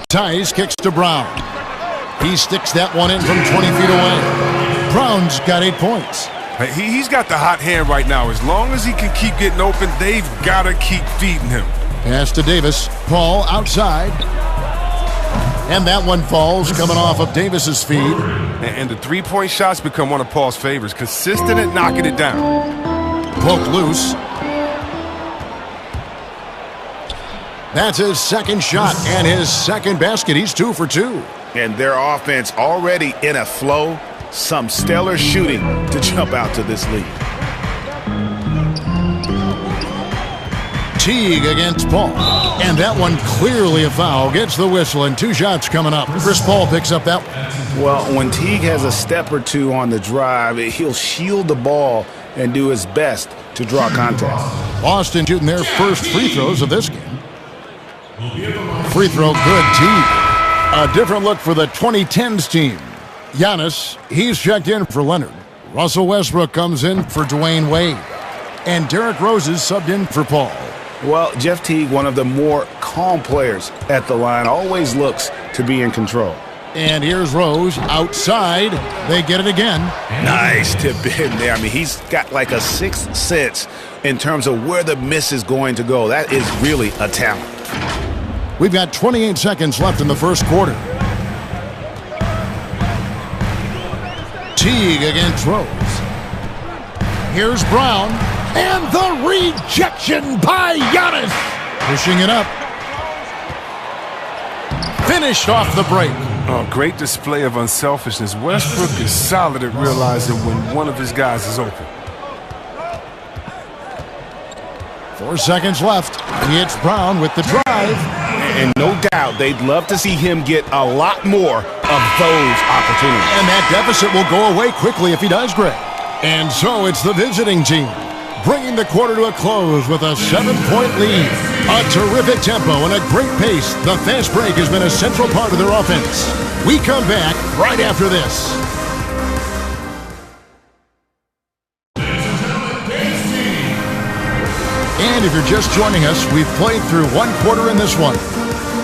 Tice kicks to Brown. He sticks that one in from 20 feet away. Brown's got 8 points. He's got the hot hand right now. As long as he can keep getting open, they've got to keep feeding him. Pass to Davis. Paul outside. And that one falls, coming off of Davis's feed. And the three-point shots become one of Paul's favorites. Consistent at knocking it down. Poke loose. That's his second shot and his second basket. He's 2 for 2. And their offense already in a flow. Some stellar shooting to jump out to this lead. Teague against Paul. And that one clearly a foul. Gets the whistle and 2 shots coming up. Chris Paul picks up that one. Well, when Teague has a step or two on the drive, he'll shield the ball and do his best to draw contact. Boston shooting their first free throws of this game. Free throw good, Teague. A different look for the 2010s team. Giannis, he's checked in for Leonard. Russell Westbrook comes in for Dwayne Wade. And Derrick Rose is subbed in for Paul. Well, Jeff Teague, one of the more calm players at the line, always looks to be in control. And here's Rose outside. They get it again. Nice tip in there. I mean, he's got like a sixth sense in terms of where the miss is going to go. That is really a talent. We've got 28 seconds left in the first quarter. Teague against Rose. Here's Brown. And the rejection by Giannis. Pushing it up. Finished off the break. Oh, great display of unselfishness. Westbrook is solid at realizing when one of his guys is open. 4 seconds left. It's Brown with the drive. And no doubt they'd love to see him get a lot more of those opportunities. And that deficit will go away quickly if he does, Greg. And so it's the visiting team, bringing the quarter to a close with a 7-point lead. A terrific tempo and a great pace. The fast break has been a central part of their offense. We come back right after this. And if you're just joining us, we've played through 1 quarter in this one.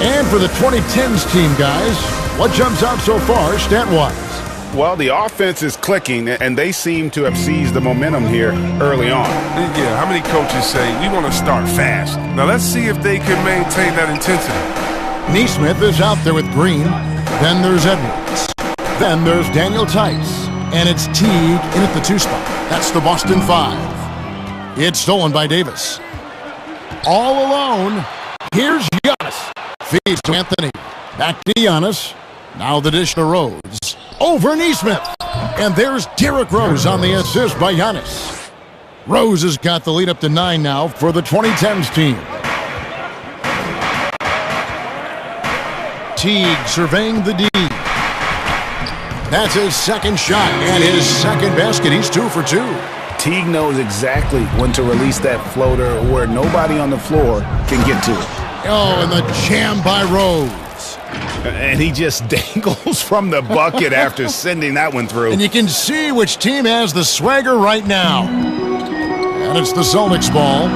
And for the 2010s team, guys, what jumps out so far stat-wise? Well, the offense is clicking, and they seem to have seized the momentum here early on. Yeah, how many coaches say, we want to start fast? Now, let's see if they can maintain that intensity. Neesmith is out there with Green. Then there's Edwards. Then there's Daniel Tice. And it's Teague in at the 2 spot. That's the Boston 5. It's stolen by Davis. All alone. Here's Giannis. Feeds to Anthony. Back to Giannis. Now the dish to Rose. Over Neesmith. And there's Derrick Rose on the assist by Giannis. Rose has got the lead up to 9 now for the 2010s team. Teague surveying the D. That's his second shot and his second basket. He's 2 for 2. Teague knows exactly when to release that floater where nobody on the floor can get to it. Oh, and the jam by Rose. And he just dangles from the bucket after sending that one through. And you can see which team has the swagger right now. And it's the Celtics ball.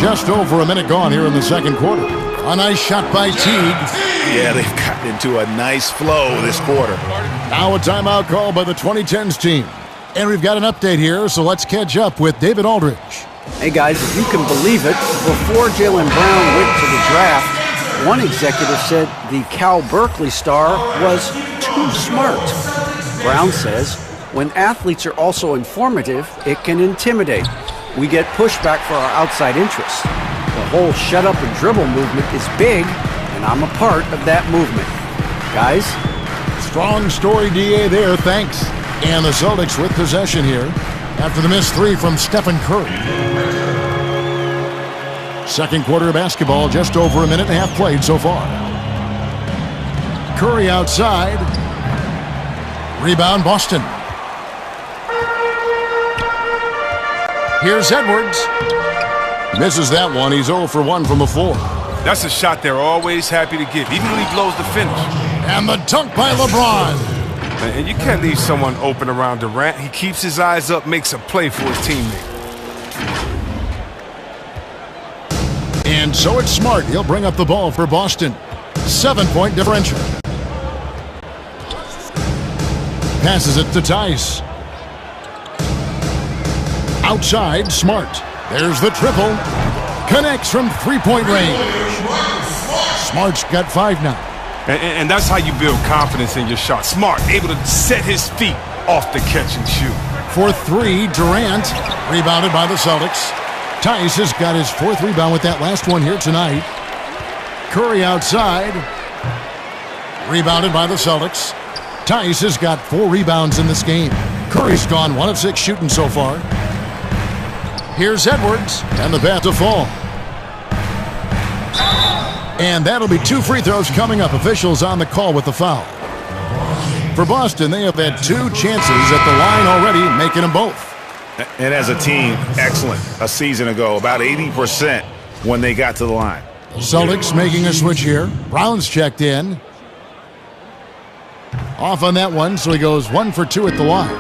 Just over a minute gone here in the second quarter. A nice shot by Teague. Yeah, they've gotten into a nice flow this quarter. Now a timeout call by the 2010s team. And we've got an update here, so let's catch up with David Aldridge. Hey guys, if you can believe it, before Jaylen Brown went to the draft, one executive said the Cal Berkeley star was too smart. Brown says, when athletes are also informative, it can intimidate. We get pushback for our outside interests. The whole shut up and dribble movement is big, and I'm a part of that movement. Guys? Strong story, DA, there, thanks. And the Celtics with possession here after the missed 3 from Stephen Curry. Second quarter of basketball, just over a minute and a half played so far. Curry outside. Rebound, Boston. Here's Edwards. Misses that one. He's 0 for 1 from the floor. That's a shot they're always happy to give, even when he blows the finish. And the dunk by LeBron. And you can't leave someone open around Durant. He keeps his eyes up, makes a play for his teammate. And so it's Smart. He'll bring up the ball for Boston. 7-point differential. Passes it to Tice. Outside, Smart. There's the triple. Connects from three-point range. Smart's got 5 now. And that's how you build confidence in your shot. Smart, able to set his feet off the catch and shoot. For 3, Durant. Rebounded by the Celtics. Tice has got his 4th rebound with that last one here tonight. Curry outside. Rebounded by the Celtics. Tice has got 4 rebounds in this game. Curry's gone 1 of 6 shooting so far. Here's Edwards, and the pass to fall. And that'll be 2 free throws coming up. Officials on the call with the foul. For Boston, they have had 2 chances at the line already, making them both. And as a team, excellent. A season ago, about 80% when they got to the line. Celtics making a switch here. Brown's checked in. Off on that one, so he goes 1 for 2 at the line.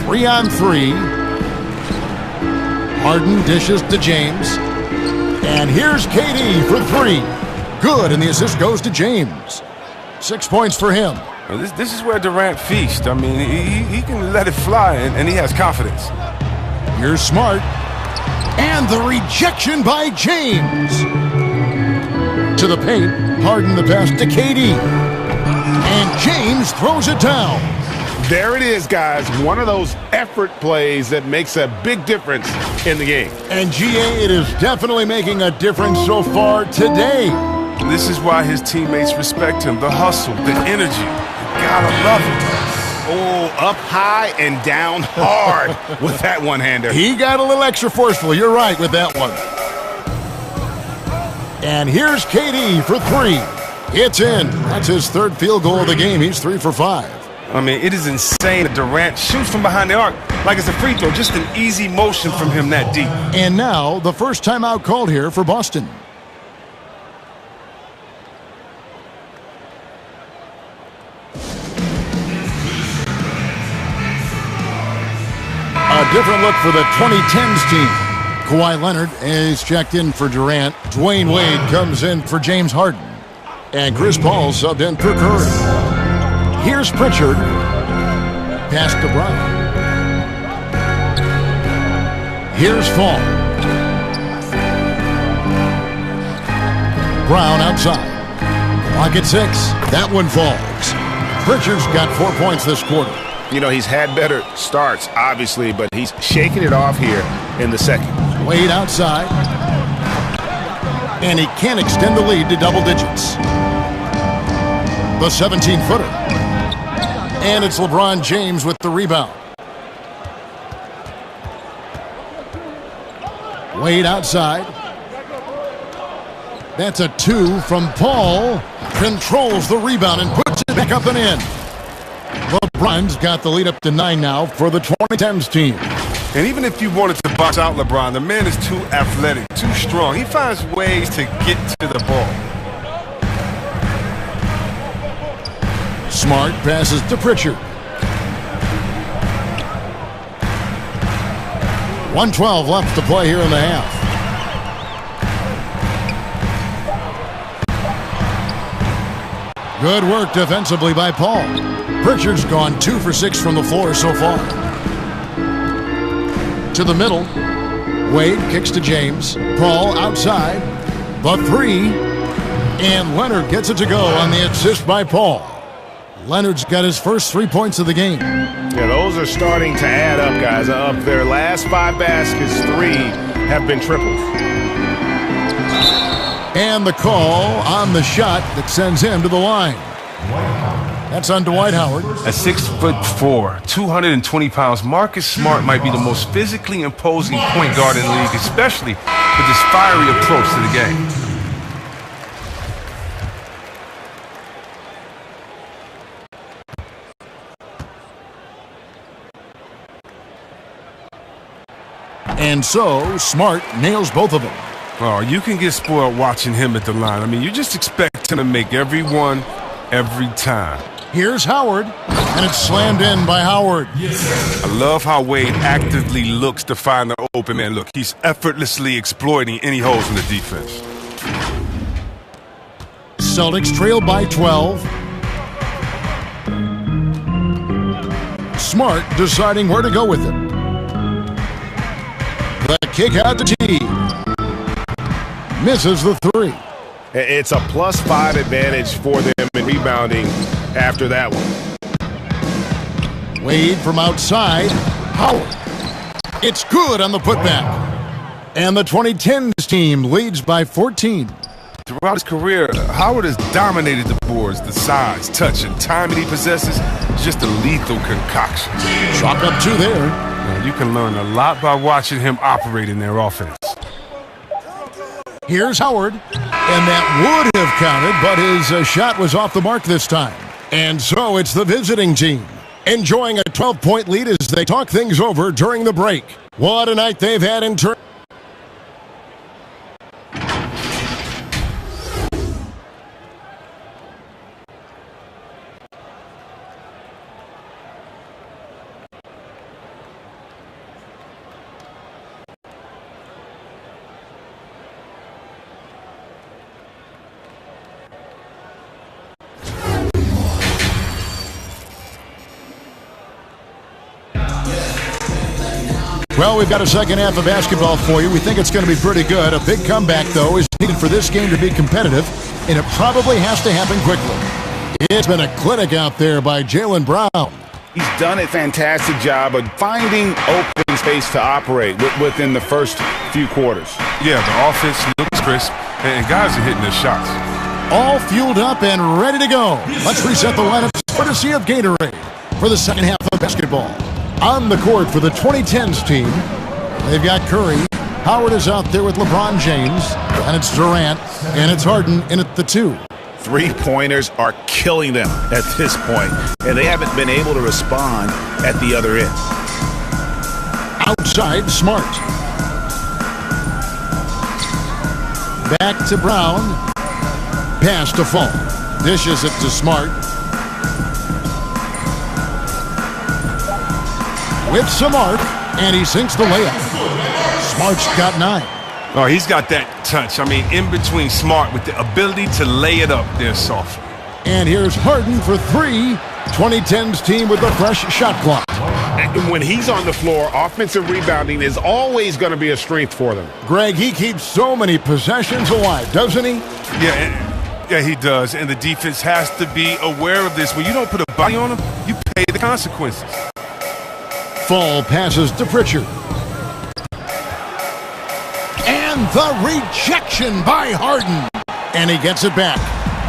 3 on 3. Harden dishes to James. And here's KD for 3. Good, and the assist goes to James. 6 points for him. This is where Durant feasts. I mean, he can let it fly, and he has confidence. Here's Smart. And the rejection by James. To the paint. Harden the pass to KD. And James throws it down. There it is, guys. One of those effort plays that makes a big difference in the game. And GA, it is definitely making a difference so far today. This is why his teammates respect him. The hustle, the energy. You gotta love it. Oh, up high and down hard with that one-hander. He got a little extra forceful. You're right with that one. And here's KD for 3. It's in. That's his 3rd field goal of the game. He's 3 for 5. I mean, it is insane that Durant shoots from behind the arc like it's a free throw. Just an easy motion from him that deep. And now, the first timeout called here for Boston. A different look for the 2010s team. Kawhi Leonard is checked in for Durant. Dwayne Wade comes in for James Harden. And Chris Paul subbed in for Curry. Here's Pritchard. Pass to Brown. Here's Fall. Brown outside. Clock at 6. That one falls. Pritchard's got 4 points this quarter. You know, he's had better starts, obviously, but he's shaking it off here in the second. Wade outside. And he can't extend the lead to double digits. The 17-footer. And it's LeBron James with the rebound. Wade outside. That's a 2 from Paul. Controls the rebound and puts it back up and in. LeBron's got the lead up to 9 now for the 2010s team. And even if you wanted to box out LeBron, the man is too athletic, too strong. He finds ways to get to the ball. Smart passes to Pritchard. 1:12 left to play here in the half. Good work defensively by Paul. Pritchard's gone 2 for 6 from the floor so far. To the middle. Wade kicks to James. Paul outside. The 3. And Leonard gets it to go on the assist by Paul. Leonard's got his first 3 points of the game. Yeah, those are starting to add up, guys. Of their last 5 baskets, 3 have been triples. And the call on the shot that sends him to the line. That's on Dwight Howard. At 6'4", 220 pounds, Marcus Smart might be the most physically imposing point guard in the league, especially with this fiery approach to the game. And so, Smart nails both of them. Oh, you can get spoiled watching him at the line. I mean, you just expect him to make every one, every time. Here's Howard, and it's slammed in by Howard. I love how Wade actively looks to find the open man. Look, he's effortlessly exploiting any holes in the defense. Celtics trail by 12. Smart deciding where to go with it. The kick out to T. Misses the three. It's a +5 advantage for them in rebounding after that one. Wade from outside. Howard. It's good on the putback. And the 2010s team leads by 14. Throughout his career, Howard has dominated the boards. The size, touch, and timing he possesses is just a lethal concoction. Chalk up two there. Now, you can learn a lot by watching him operate in their offense. Here's Howard, and that would have counted, but his shot was off the mark this time. And so it's the visiting team, enjoying a 12-point lead as they talk things over during the break. What a night they've had in turn. Well, we've got a second half of basketball for you. We think it's going to be pretty good. A big comeback, though, is needed for this game to be competitive, and it probably has to happen quickly. It's been a clinic out there by Jaylen Brown. He's done a fantastic job of finding open space to operate within the first few quarters. Yeah, the offense looks crisp, and guys are hitting their shots. All fueled up and ready to go. Let's reset the lineups courtesy of Gatorade for the second half of basketball. On the court for the 2010s team, they've got Curry. Howard is out there with LeBron James, and it's Durant, and it's Harden in at the 2. Three-pointers are killing them at this point, and they haven't been able to respond at the other end. Outside, Smart. Back to Brown. Pass to Fall. Dishes it to Smart. With some arc, and he sinks the layup. Smart's got 9. Oh, he's got that touch. I mean, in between Smart with the ability to lay it up there softly. And here's Harden for 3. 2010's team with a fresh shot clock. And when he's on the floor, offensive rebounding is always going to be a strength for them. Greg, he keeps so many possessions alive, doesn't he? Yeah, he does. And the defense has to be aware of this. When you don't put a body on him, you pay the consequences. Fall passes to Pritchard. And the rejection by Harden. And he gets it back.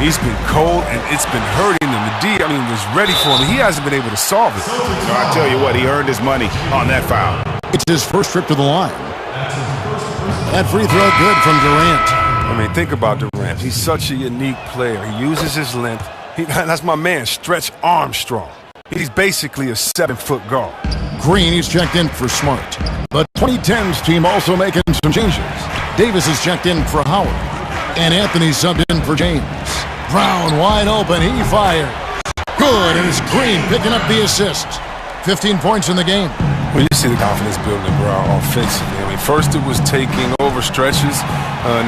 He's been cold, and it's been hurting him. The D, was ready for him. He hasn't been able to solve it. So I tell you what, he earned his money on that foul. It's his first trip to the line. That free throw good from Durant. Think about Durant. He's such a unique player. He uses his length. That's my man, Stretch Armstrong. He's basically a 7-foot guard. Green, he's checked in for Smart. The 2010s team also making some changes. Davis is checked in for Howard. And Anthony subbed in for James. Brown wide open, he fires. Good, and it's Green picking up the assist. 15 points in the game. When you see the confidence building Brown offensively, first it was taking over stretches,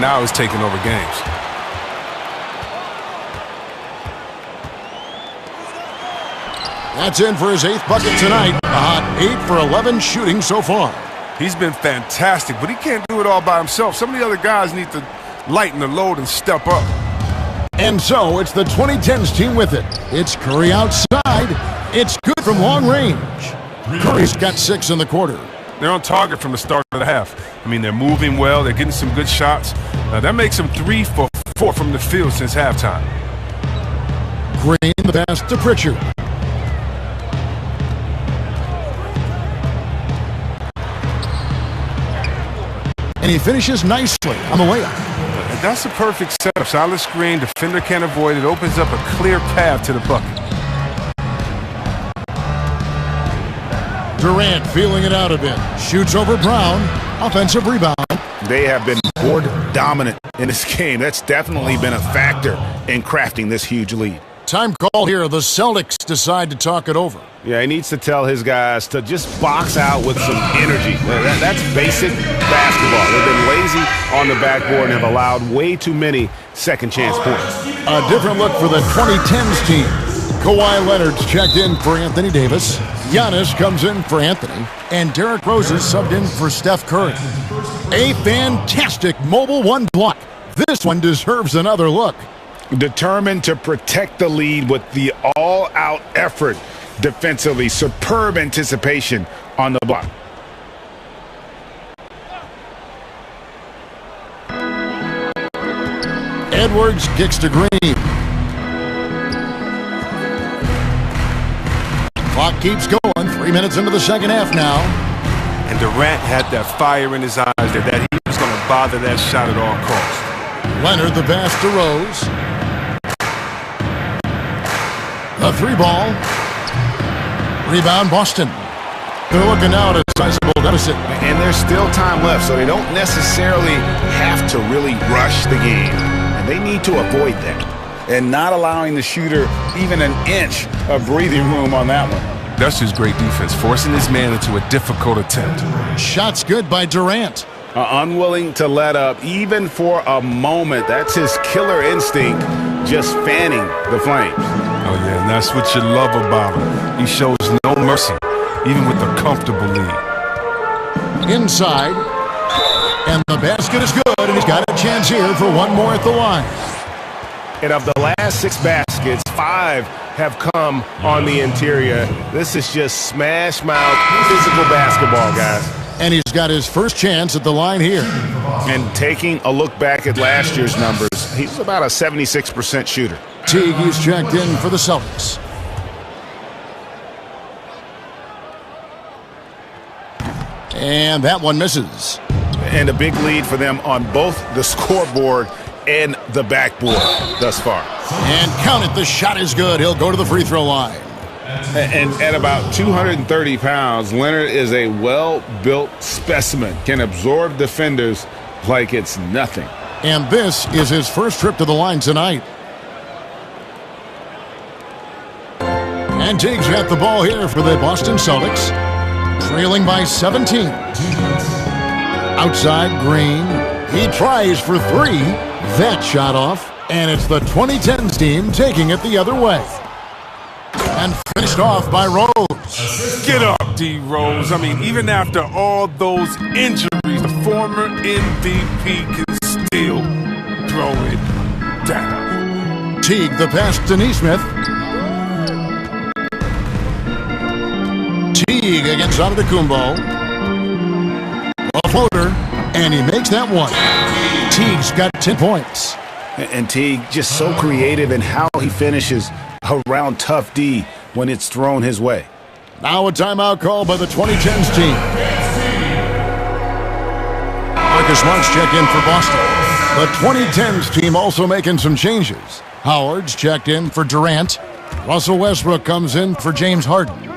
now it's taking over games. That's in for his 8th bucket tonight. A hot 8 for 11 shooting so far. He's been fantastic, but he can't do it all by himself. Some of the other guys need to lighten the load and step up. And so it's the 2010s team with it. It's Curry outside. It's good from long range. Curry's got 6 in the quarter. They're on target from the start of the half. They're moving well. They're getting some good shots. That makes them 3 for 4 from the field since halftime. Green, the pass to Pritchard. And and he finishes nicely on the way up. That's a perfect setup. Solid screen, defender can't avoid it, opens up a clear path to the bucket. Durant feeling it out a bit. Shoots over Brown. Offensive rebound. They have been board dominant in this game. That's definitely been a factor in crafting this huge lead. Time call here. The Celtics decide to talk it over. Yeah, he needs to tell his guys to just box out with some energy. That's basic basketball. They've been lazy on the backboard and have allowed way too many second chance points. A different look for the 2010s team. Kawhi Leonard's checked in for Anthony Davis. Giannis comes in for Anthony. And Derrick Rose is subbed in for Steph Curry. A fantastic mobile one block. This one deserves another look. Determined to protect the lead with the all-out effort defensively. Superb anticipation on the block. Edwards kicks to Green. Clock keeps going. 3 minutes into the second half now. And Durant had that fire in his eyes there that he was going to bother that shot at all costs. Leonard the pass to Rose. A three ball. Rebound Boston. They're looking now at a sizable deficit. And there's still time left, so they don't necessarily have to really rush the game. And they need to avoid that. And not allowing the shooter even an inch of breathing room on that one. That's just great defense, forcing this man into a difficult attempt. Shots good by Durant. Unwilling to let up even for a moment. That's his killer instinct, just fanning the flames. Oh, yeah, and that's what you love about him. He shows no mercy, even with a comfortable lead. Inside. And the basket is good, and he's got a chance here for one more at the line. And of the last 6 baskets, 5 have come on the interior. This is just smash mouth physical basketball, guys. And he's got his first chance at the line here. And taking a look back at last year's numbers, he's about a 76% shooter. Teague is checked in for the Celtics. And that one misses. And a big lead for them on both the scoreboard and the backboard thus far. And count it, the shot is good. He'll go to the free throw line. And at about 230 pounds, Leonard is a well-built specimen, can absorb defenders like it's nothing. And this is his first trip to the line tonight. And Teague's got the ball here for the Boston Celtics, trailing by 17. Outside, Green. He tries for 3. That shot off, and it's the 2010s team taking it the other way. And finished off by Rose. Get up, D. Rose. I mean, even after all those injuries, the former MVP can still throw it down. Teague the pass to Nesmith. Teague against Antetokounmpo. A floater, and he makes that one. Teague's got 10 points. And Teague just so creative in how he finishes around tough D when it's thrown his way. Now a timeout call by the 2010s team. Marcus Smart's checked in for Boston. The 2010s team also making some changes. Howard's checked in for Durant. Russell Westbrook comes in for James Harden.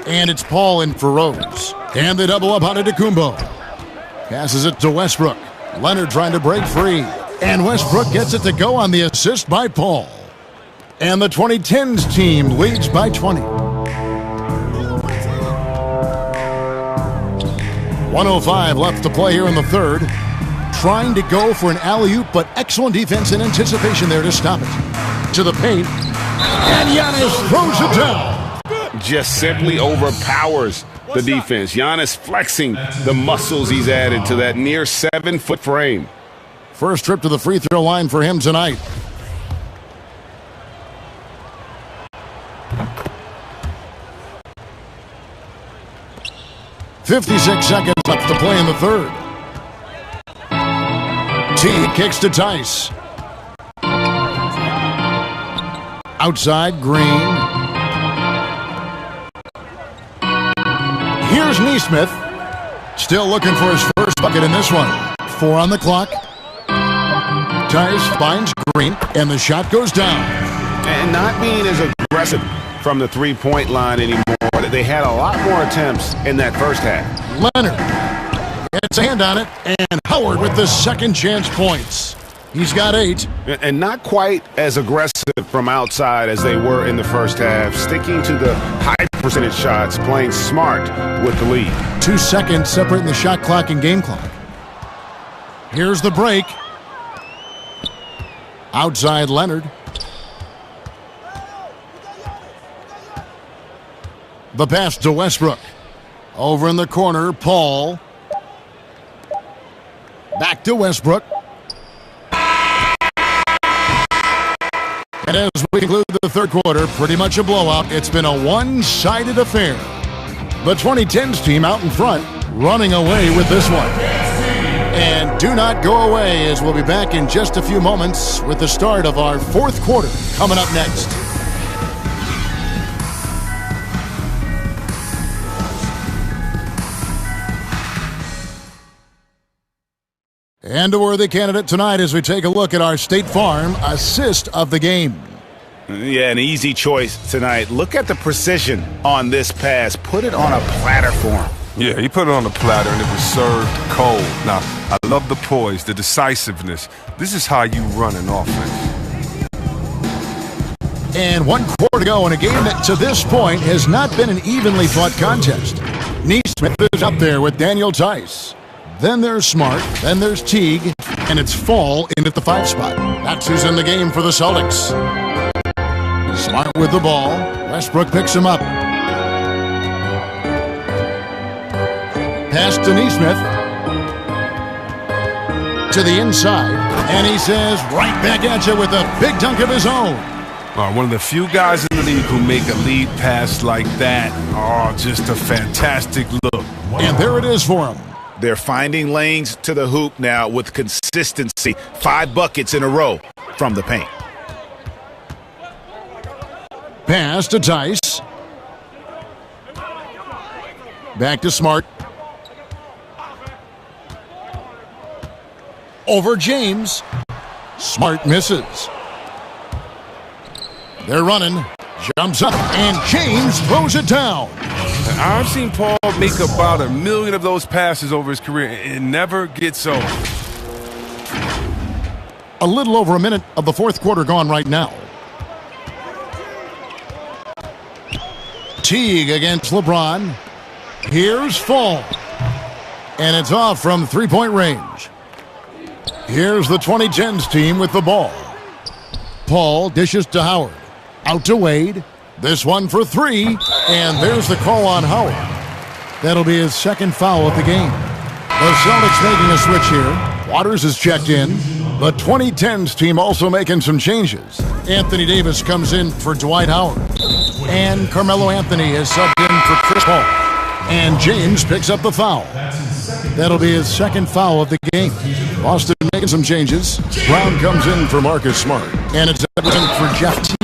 And it's Paul in for Rose. And they double up on Antetokounmpo. Passes it to Westbrook. Leonard trying to break free. And Westbrook gets it to go on the assist by Paul. And the 2010s team leads by 20. 1:05 left to play here in the third. Trying to go for an alley-oop, but excellent defense and anticipation there to stop it. To the paint. And Giannis throws it down. Just simply overpowers the defense. Giannis flexing the muscles he's added to that near 7-foot frame. First trip to the free throw line for him tonight. .56 seconds left to play in the third. Teague kicks to Tice. Outside, Green. Here's Nesmith. Still looking for his first bucket in this one. 4 on the clock. Tice finds Green, and the shot goes down. And not being as aggressive from the three-point line anymore. They had a lot more attempts in that first half. Leonard gets a hand on it, and Howard with the second chance points. He's got 8. And not quite as aggressive from outside as they were in the first half, sticking to the high percentage shots, playing smart with the lead. 2 seconds separating the shot clock and game clock. Here's the break. Outside Leonard. The pass to Westbrook. Over in the corner, Paul. Back to Westbrook. And as we conclude the third quarter, pretty much a blowout. It's been a one-sided affair. The 2010s team out in front, running away with this one. And do not go away, as we'll be back in just a few moments with the start of our fourth quarter coming up next. And a worthy candidate tonight as we take a look at our State Farm assist of the game. Yeah, an easy choice tonight. Look at the precision on this pass. Put it on a platter for him. Yeah, he put it on the platter and it was served cold. Now, I love the poise, the decisiveness. This is how you run an offense. And 1 quarter to go in a game that to this point has not been an evenly fought contest. Neesmith is up there with Daniel Tice. Then there's Smart, then there's Teague, and it's Fall in at the 5 spot. That's who's in the game for the Celtics. Smart with the ball. Westbrook picks him up. Pass to Neesmith. To the inside, and he says right back at you with a big dunk of his own. One of the few guys in the league who make a lead pass like that. Oh, just a fantastic look. And there it is for him. They're finding lanes to the hoop now with consistency. 5 buckets in a row from the paint. Pass to Tice. Back to Smart. Over James. Smart misses. They're running. Jumps up, and James throws it down. I've seen Paul make about 1 million of those passes over his career. It never gets old. A little over a minute of the fourth quarter gone right now. Teague against LeBron. Here's Fall. And it's off from three-point range. Here's the 2010s team with the ball. Paul dishes to Howard. Out to Wade. This one for 3. And there's the call on Howard. That'll be his second foul of the game. The Celtics making a switch here. Waters is checked in. The 2010s team also making some changes. Anthony Davis comes in for Dwight Howard. And Carmelo Anthony is subbed in for Chris Paul. And James picks up the foul. That'll be his second foul of the game. Boston making some changes. Brown comes in for Marcus Smart. And it's in for Jeff Teague.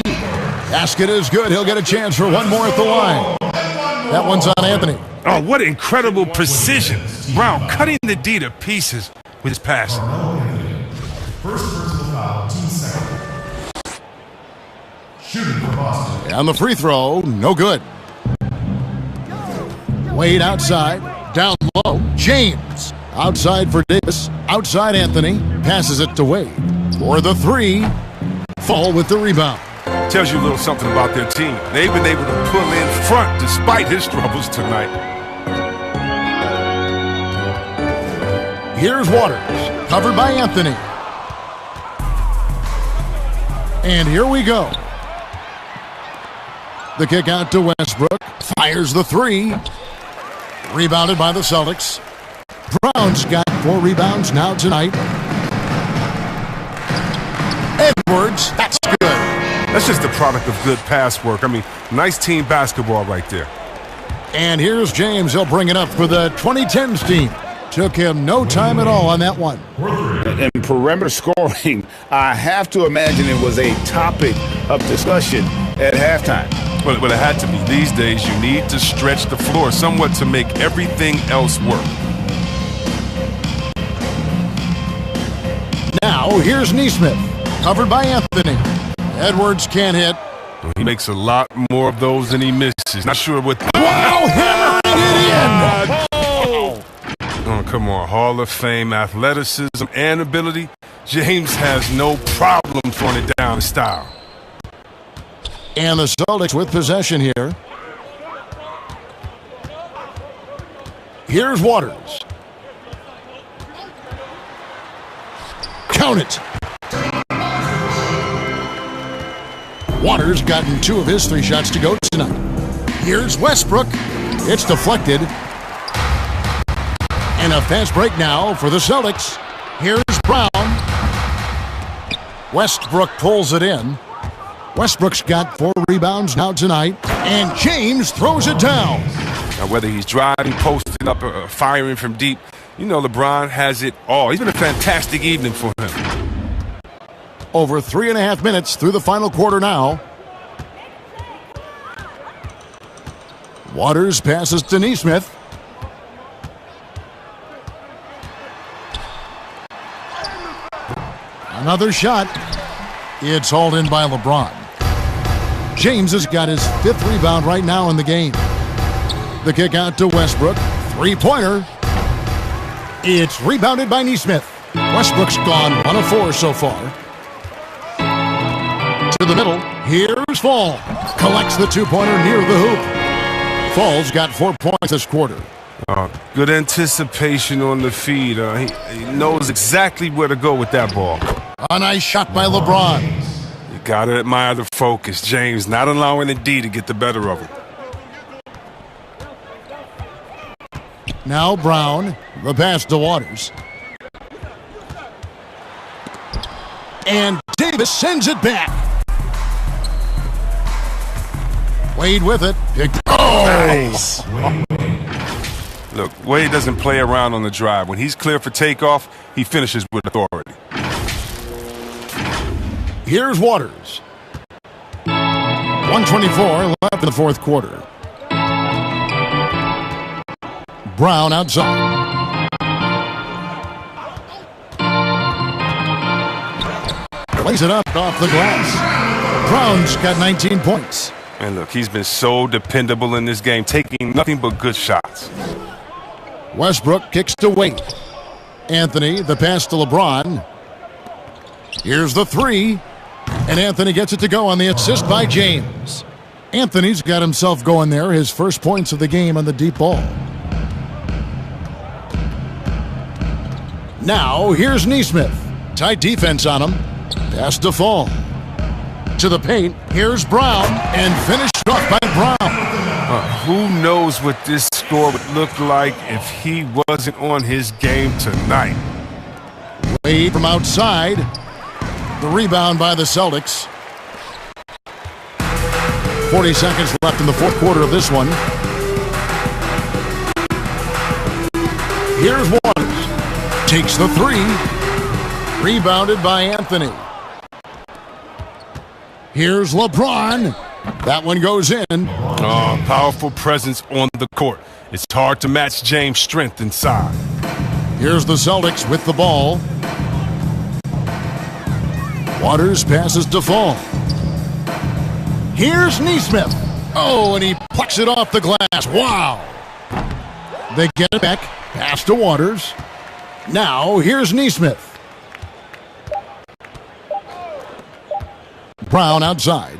Basket is good. He'll get a chance for one more at the line. That one's on Anthony. Oh, what incredible precision. Brown cutting the D to pieces with his passing. First personal foul, 2 seconds. Shooting for Boston. And the free throw, no good. Wade outside, down low. James outside for Davis. Outside Anthony. Passes it to Wade. For the 3. Fall with the rebound. Tells you a little something about their team. They've been able to pull in front despite his troubles tonight. Here's Waters, covered by Anthony. And here we go. The kick out to Westbrook. Fires the 3. Rebounded by the Celtics. Brown's got 4 rebounds now tonight. Edwards, that's good. That's just the product of good pass work. I mean, nice team basketball right there. And here's James. He'll bring it up for the 2010s team. Took him no time at all on that one. And perimeter scoring, I have to imagine it was a topic of discussion at halftime. Well, it had to be. These days, you need to stretch the floor somewhat to make everything else work. Now, here's Neesmith, covered by Anthony. Edwards can't hit. He makes a lot more of those than he misses. Not sure what. Wow, hammering it in! Oh, come on. Hall of Fame athleticism and ability. James has no problem throwing it down in style. And the Celtics with possession here. Here's Waters. Count it. Waters gotten 2 of his 3 shots to go tonight. Here's Westbrook. It's deflected. And a fast break now for the Celtics. Here's Brown. Westbrook pulls it in. Westbrook's got 4 rebounds now tonight. And James throws it down. Now, whether he's driving, posting up, or firing from deep, you know LeBron has it all. It's been a fantastic evening for him. Over 3.5 minutes through the final quarter now. Waters passes to Neesmith. Another shot. It's hauled in by LeBron. James has got his 5th rebound right now in the game. The kick out to Westbrook. 3-pointer. It's rebounded by Neesmith. Westbrook's gone 1 of 4 so far. To the middle. Here's Fall. Collects the 2-pointer near the hoop. Fall's got 4 points this quarter. Good anticipation on the feed. He knows exactly where to go with that ball. A nice shot by LeBron. You gotta admire the focus. James not allowing the D to get the better of him. Now Brown, the pass to Waters. And Davis sends it back. Wade with it. Nice. Look, Wade doesn't play around on the drive. When he's clear for takeoff, he finishes with authority. Here's Waters. 1:24 left in the 4th quarter. Brown outside. Lays it up off the glass. Brown's got 19 points. And look, he's been so dependable in this game, taking nothing but good shots. Westbrook kicks to Wade. Anthony, the pass to LeBron. Here's the 3. And Anthony gets it to go on the assist by James. Anthony's got himself going there, his first points of the game on the deep ball. Now, here's Neesmith. Tight defense on him. Pass to Fall. To the paint, here's Brown, and finished off by Brown. Who knows what this score would look like if he wasn't on his game tonight. Wade from outside. The rebound by the Celtics. 40 seconds left in the 4th quarter of this one. Here's Waters. Takes the 3. Rebounded by Anthony. Here's LeBron. That one goes in. Powerful presence on the court. It's hard to match James' strength inside. Here's the Celtics with the ball. Waters passes to Fall. Here's Neesmith. Oh, and he plucks it off the glass. Wow. They get it back. Pass to Waters. Now, here's Neesmith. Brown outside.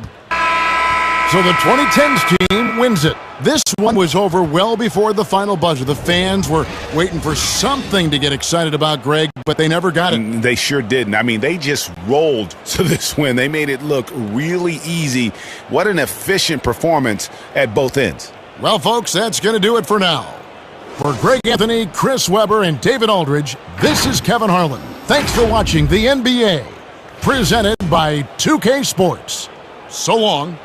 So the 2010s team wins it. This one was over well before the final buzzer. The fans were waiting for something to get excited about, Greg, but they never got it. They sure didn't. I mean, they just rolled to this win. They made it look really easy. What an efficient performance at both ends. Well, folks, that's going to do it for now. For Greg Anthony, Chris Webber, and David Aldridge, this is Kevin Harlan. Thanks for watching the NBA, presented by 2K Sports. So long.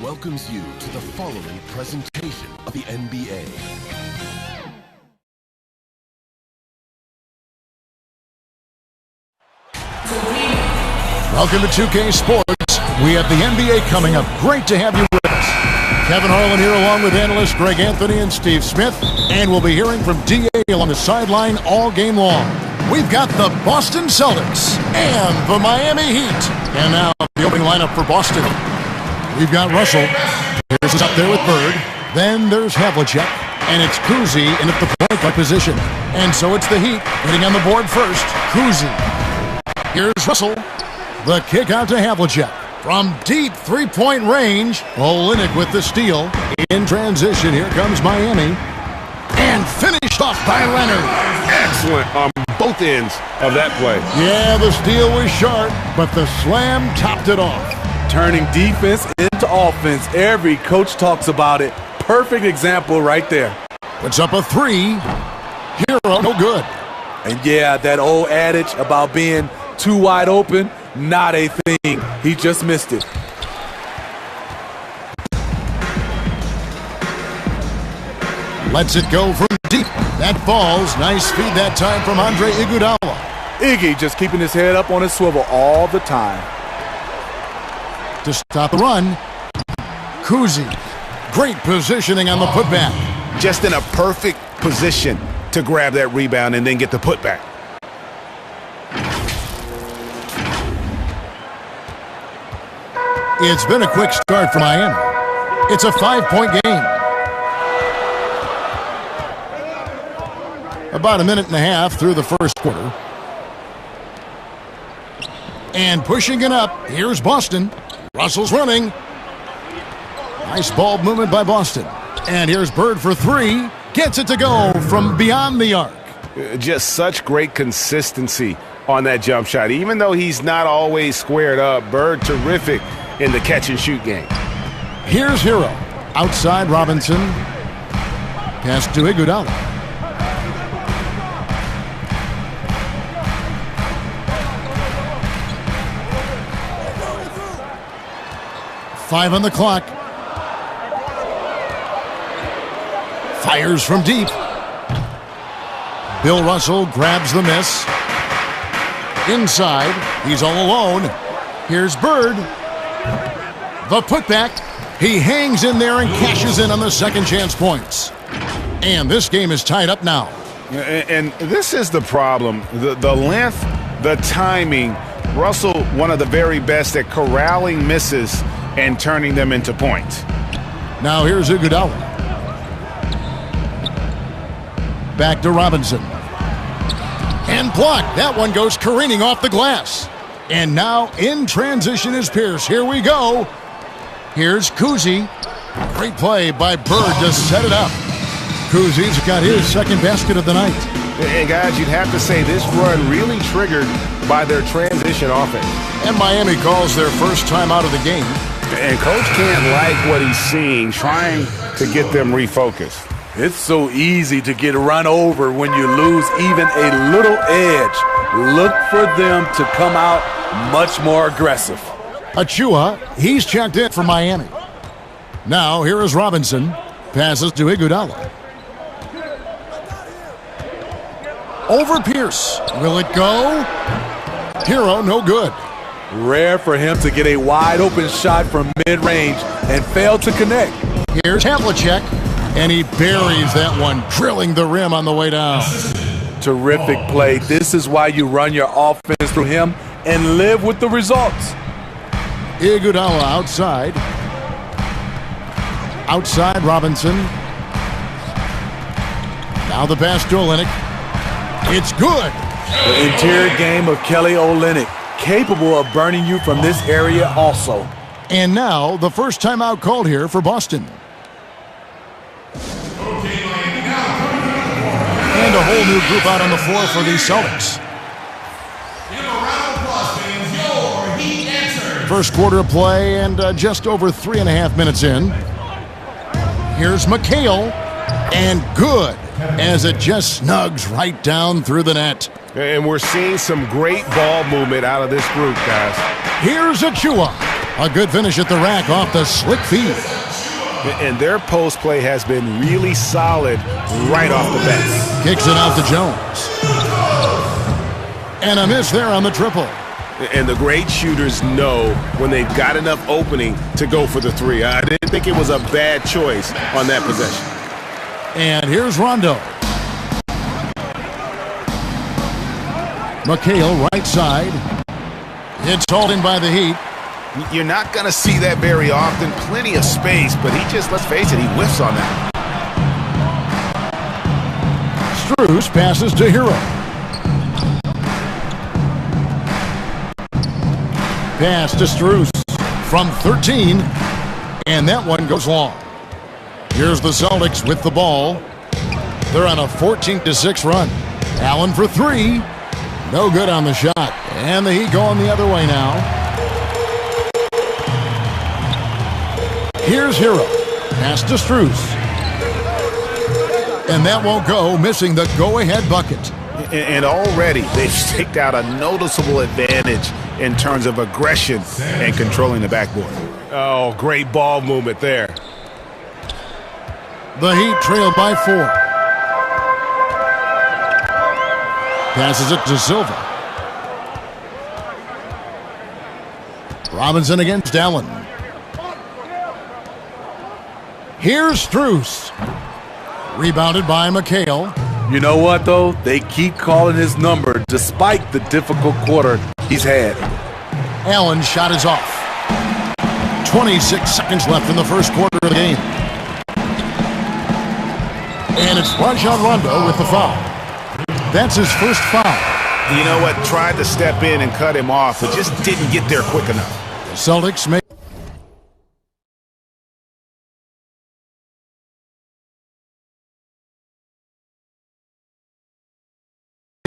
welcomes you to the following presentation of the NBA. Welcome to 2K Sports. We have the NBA coming up. Great to have you with us. Kevin Harlan here along with analysts Greg Anthony and Steve Smith. And we'll be hearing from D.A. on the sideline all game long. We've got the Boston Celtics and the Miami Heat. And now the opening lineup for Boston. We've got Russell. Here's up there with Bird. Then there's Havlicek. And it's Cousy in at the point guard position. And so it's the Heat getting on the board first. Cousy. Here's Russell. The kick out to Havlicek. From deep three-point range, Olynyk with the steal. In transition, here comes Miami. And finished off by Leonard. Excellent on both ends of that play. Yeah, the steal was sharp, but the slam topped it off. Turning defense into offense. Every coach talks about it. Perfect example right there. Puts up a three. Hero, no good. And yeah, that old adage about being too wide open, not a thing. He just missed it. Lets it go from deep. That falls. Nice feed that time from Andre Iguodala. Iggy just keeping his head up on his swivel all the time. To stop the run, Cousy. Great positioning on the putback. Just in a perfect position to grab that rebound and then get the putback. It's been a quick start for Miami. It's a 5-point game. About a minute and a half through the first quarter. And pushing it up, here's Boston. Russell's running. Nice ball movement by Boston. And here's Bird for three. Gets it to go from beyond the arc. Just such great consistency on that jump shot. Even though he's not always squared up, Bird terrific in the catch-and-shoot game. Here's Hero. Outside Robinson. Pass to Iguodala. Five on the clock. Fires from deep. Bill Russell grabs the miss. Inside. He's all alone. Here's Bird. The putback. He hangs in there and cashes in on the second chance points. And this game is tied up now. And this is the problem. The length, the timing. Russell, one of the very best at corralling misses and turning them into points. Now here's Iguodala. Back to Robinson. And blocked. That one goes careening off the glass. And now in transition is Pierce. Here we go. Here's Cousy. Great play by Bird to set it up. Cousy's got his second basket of the night. And guys, you'd have to say this run really triggered by their transition offense. And Miami calls their first time out of the game. And Coach can't like what he's seeing, trying to get them refocused. It's so easy to get run over when you lose even a little edge. Look for them to come out much more aggressive. Achua, he's checked in for Miami. Now here is Robinson. Passes to Iguodala. Over Pierce. Will it go? Hero, no good. Rare for him to get a wide-open shot from mid-range and fail to connect. Here's Havlicek, and he buries that one, drilling the rim on the way down. Terrific play. This is why you run your offense through him and live with the results. Iguodala outside. Outside Robinson. Now the pass to Olynyk. It's good. The interior game of Kelly Olynyk, capable of burning you from this area also. And now the first timeout called here for Boston. And a whole new group out on the floor for the Celtics. First quarter of play and just over 3.5 minutes in. Here's McHale, and good as it just snugs right down through the net. And we're seeing some great ball movement out of this group, guys. Here's Achua. A good finish at the rack off the slick feed. And their post play has been really solid right off the bat. Kicks it out to Jones. And a miss there on the triple. And the great shooters know when they've got enough opening to go for the three. I didn't think it was a bad choice on that possession. And here's Rondo. McHale right side. It's hauled in by the Heat. You're not going to see that very often. Plenty of space, but he just, let's face it, he whiffs on that. Strus passes to Hero. Pass to Strus from 13, and that one goes long. Here's the Celtics with the ball. They're on a 14-6 run. Allen for three. No good on the shot. And the Heat going the other way now. Here's Hero. Pass to Strus. And that won't go, missing the go-ahead bucket. And already they've staked out a noticeable advantage in terms of aggression and controlling the backboard. Oh, great ball movement there. The Heat trail by 4. Passes it to Silva. Robinson against Allen. Here's Strus. Rebounded by McHale. You know what, though? They keep calling his number despite the difficult quarter he's had. Allen's shot is off. 26 seconds left in the first quarter of the game. And it's Rajon Rondo with the foul. That's his first foul. You know what? Tried to step in and cut him off, but just didn't get there quick enough. The Celtics make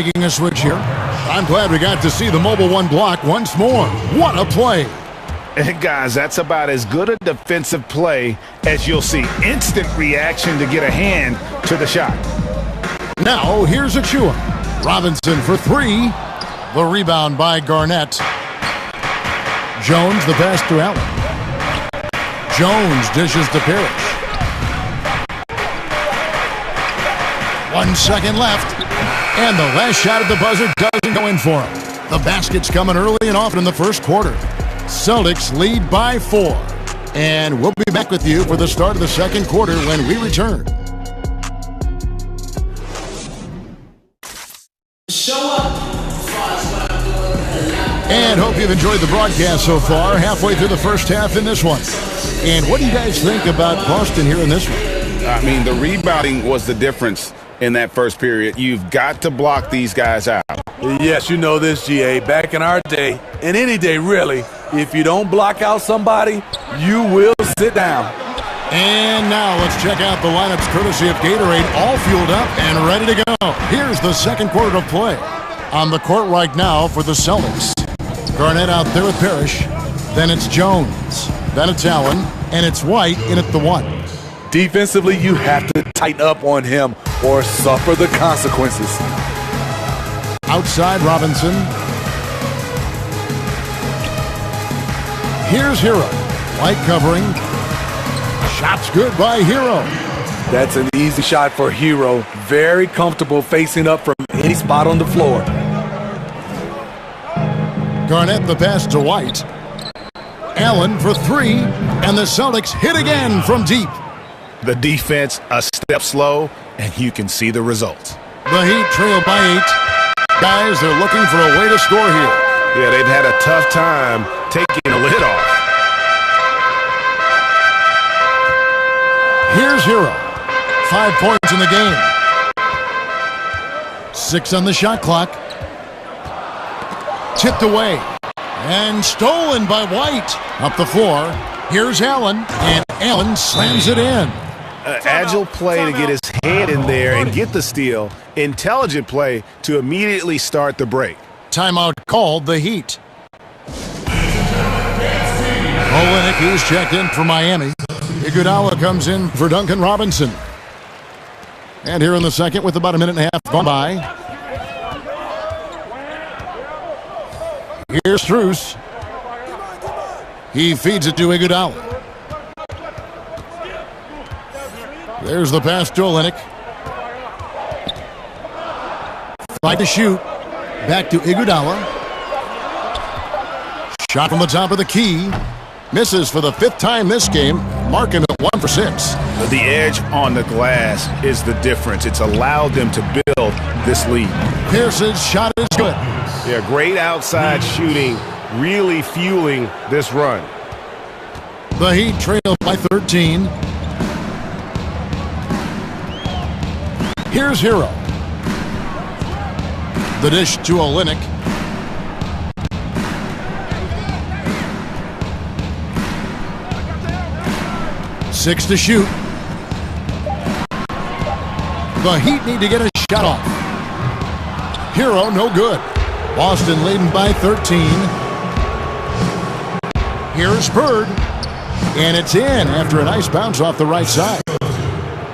making a switch here. I'm glad we got to see the Mobile One block once more. What a play. And guys, that's about as good a defensive play as you'll see. Instant reaction to get a hand to the shot. Now, here's Achua. Robinson for three. The rebound by Garnett. Jones the pass to Allen. Jones dishes to Parrish. 1 second left. And the last shot at the buzzer doesn't go in for him. The basket's coming early and often in the first quarter. Celtics lead by 4. And we'll be back with you for the start of the second quarter when we return. And hope you've enjoyed the broadcast so far. Halfway through the first half in this one. And what do you guys think about Boston here in this one? I mean, the rebounding was the difference in that first period. You've got to block these guys out. Yes, you know this, GA. Back in our day, and any day really, if you don't block out somebody, you will sit down. And now let's check out the lineups courtesy of Gatorade, all fueled up and ready to go. Here's the second quarter of play. On the court right now for the Celtics. Garnett out there with Parrish. Then it's Jones. Then it's Allen. And it's White in at the 1. Defensively, you have to tighten up on him or suffer the consequences. Outside Robinson. Here's Hero. White covering. Shot's good by Hero. That's an easy shot for Hero. Very comfortable facing up from any spot on the floor. Garnett the pass to White. Allen for three. And the Celtics hit again from deep. The defense a step slow, and you can see the results. The Heat trail by 8. Guys, they're looking for a way to score here. Yeah, they've had a tough time taking a lid off. Here's Hero. 5 points in the game. 6 on the shot clock. Tipped away. And stolen by White. Up the floor. Here's Allen. And Allen slams it in. Agile play to get his head in there and get the steal. Intelligent play to immediately start the break. Timeout called the Heat. Olynyk, who's checked in for Miami. Iguodala comes in for Duncan Robinson. And here in the second with about a minute and a half gone by. Here's Strus. He feeds it to Iguodala. There's the pass to Olynyk. Fight to shoot. Back to Iguodala. Shot from the top of the key. Misses for the 5th time this game. Mark him at 1 for 6. The edge on the glass is the difference. It's allowed them to build this lead. Pierce's shot is good. Yeah, great outside shooting, really fueling this run. The Heat trail by 13. Here's Hero. The dish to Olynyk. Six to shoot. The Heat need to get a shot off. Hero, no good. Boston leading by 13. Here's Bird. And it's in after a nice bounce off the right side.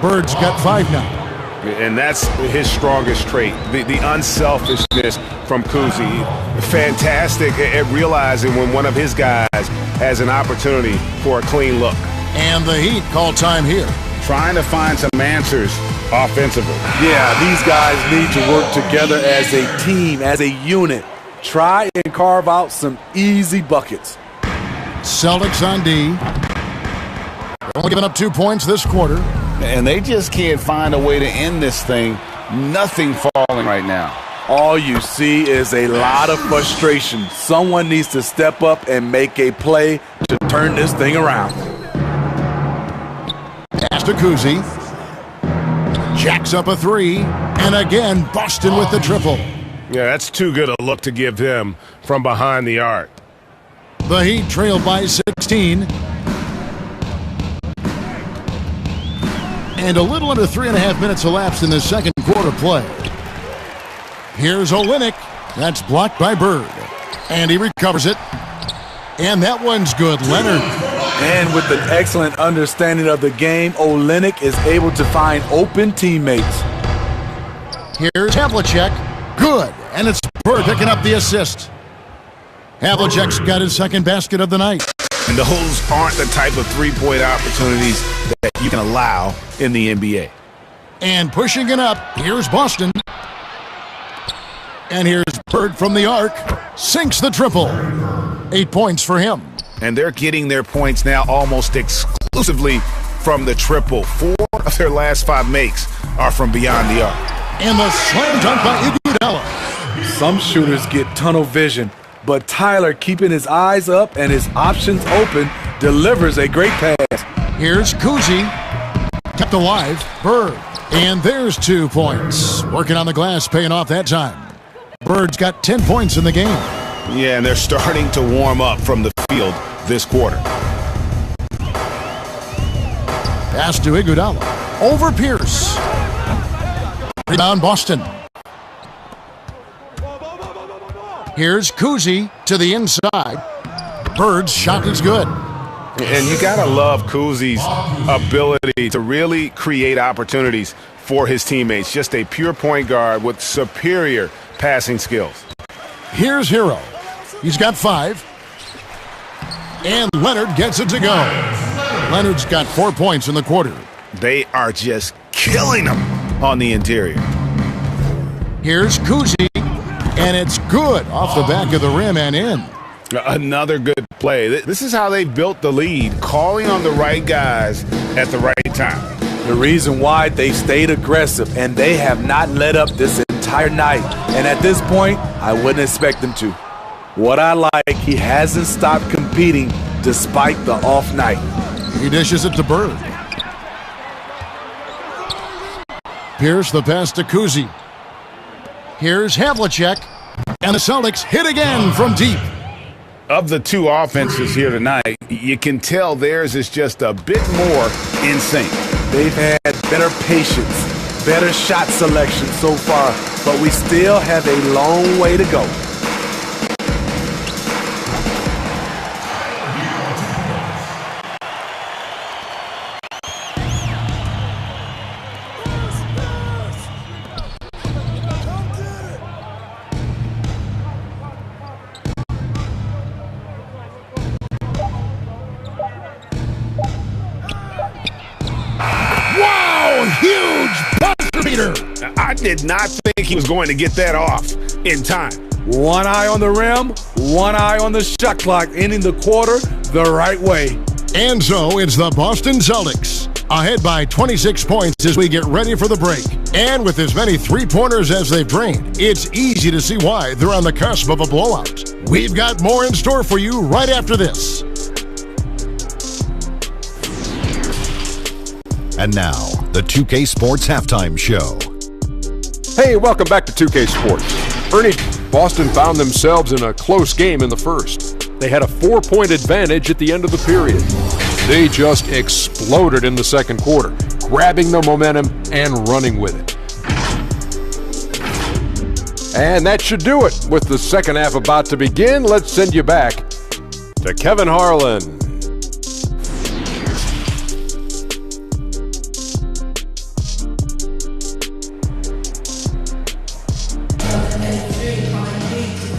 Bird's got 5 now. And that's his strongest trait, the unselfishness from Kuzi. Fantastic at realizing when one of his guys has an opportunity for a clean look. And the Heat call time here. Trying to find some answers offensively. Yeah, these guys need to work together as a team, as a unit. Try and carve out some easy buckets. Celtics on D. Only giving up 2 points this quarter. And they just can't find a way to end this thing. Nothing falling right now. All you see is a lot of frustration. Someone needs to step up and make a play to turn this thing around. Pass to Kuzi. Jacks up a 3. And again, Boston with the triple. Yeah, that's too good a look to give them from behind the arc. The Heat trail by 16. And a little under 3.5 minutes elapsed in the second quarter play. Here's Olynyk. That's blocked by Bird. And he recovers it. And that one's good. Leonard. And with an excellent understanding of the game, Olynyk is able to find open teammates. Here's Havlicek. Good. And it's Bird picking up the assist. Havlicek's got his second basket of the night. And those aren't the type of three-point opportunities that you can allow in the NBA. And pushing it up, here's Boston. And here's Bird from the arc. Sinks the triple. 8 points for him. And they're getting their points now almost exclusively from the triple. 4 of their last 5 makes are from beyond the arc. And the slam dunk by Iguodala. Some shooters get tunnel vision, but Tyler, keeping his eyes up and his options open, delivers a great pass. Here's Kuzi. Kept alive. Bird. And there's 2 points. Working on the glass, paying off that time. Bird's got 10 points in the game. Yeah, and they're starting to warm up from the field this quarter. Pass to Iguodala. Over Pierce. Rebound Boston. Here's Kuzi to the inside. Bird's shot is good. And you got to love Kuzi's ability to really create opportunities for his teammates. Just a pure point guard with superior passing skills. Here's Hero. He's got 5. And Leonard gets it to go. Leonard's got 4 points in the quarter. They are just killing them on the interior. Here's Kuzi. And it's good off the back of the rim and in. Another good play. This is how they built the lead, calling on the right guys at the right time. The reason why they stayed aggressive, and they have not let up this entire night. And at this point, I wouldn't expect them to. What I like, he hasn't stopped competing despite the off night. He dishes it to Bird. Pierce the pass to Kuzi. Here's Havlicek. And the Celtics hit again from deep. Of the 2 offenses here tonight, you can tell theirs is just a bit more in sync. They've had better patience, better shot selection so far, but we still have a long way to go. did not think he was going to get that off in time. One eye on the rim, one eye on the shot clock, ending the quarter the right way. And so it's the Boston Celtics, ahead by 26 points as we get ready for the break. And with as many three-pointers as they've drained, it's easy to see why they're on the cusp of a blowout. We've got more in store for you right after this. And now, the 2K Sports Halftime Show. Hey, welcome back to 2K Sports. Ernie, Boston found themselves in a close game in the first. They had a 4-point advantage at the end of the period. They just exploded in the second quarter, grabbing the momentum and running with it. And that should do it. With the second half about to begin, let's send you back to Kevin Harlan.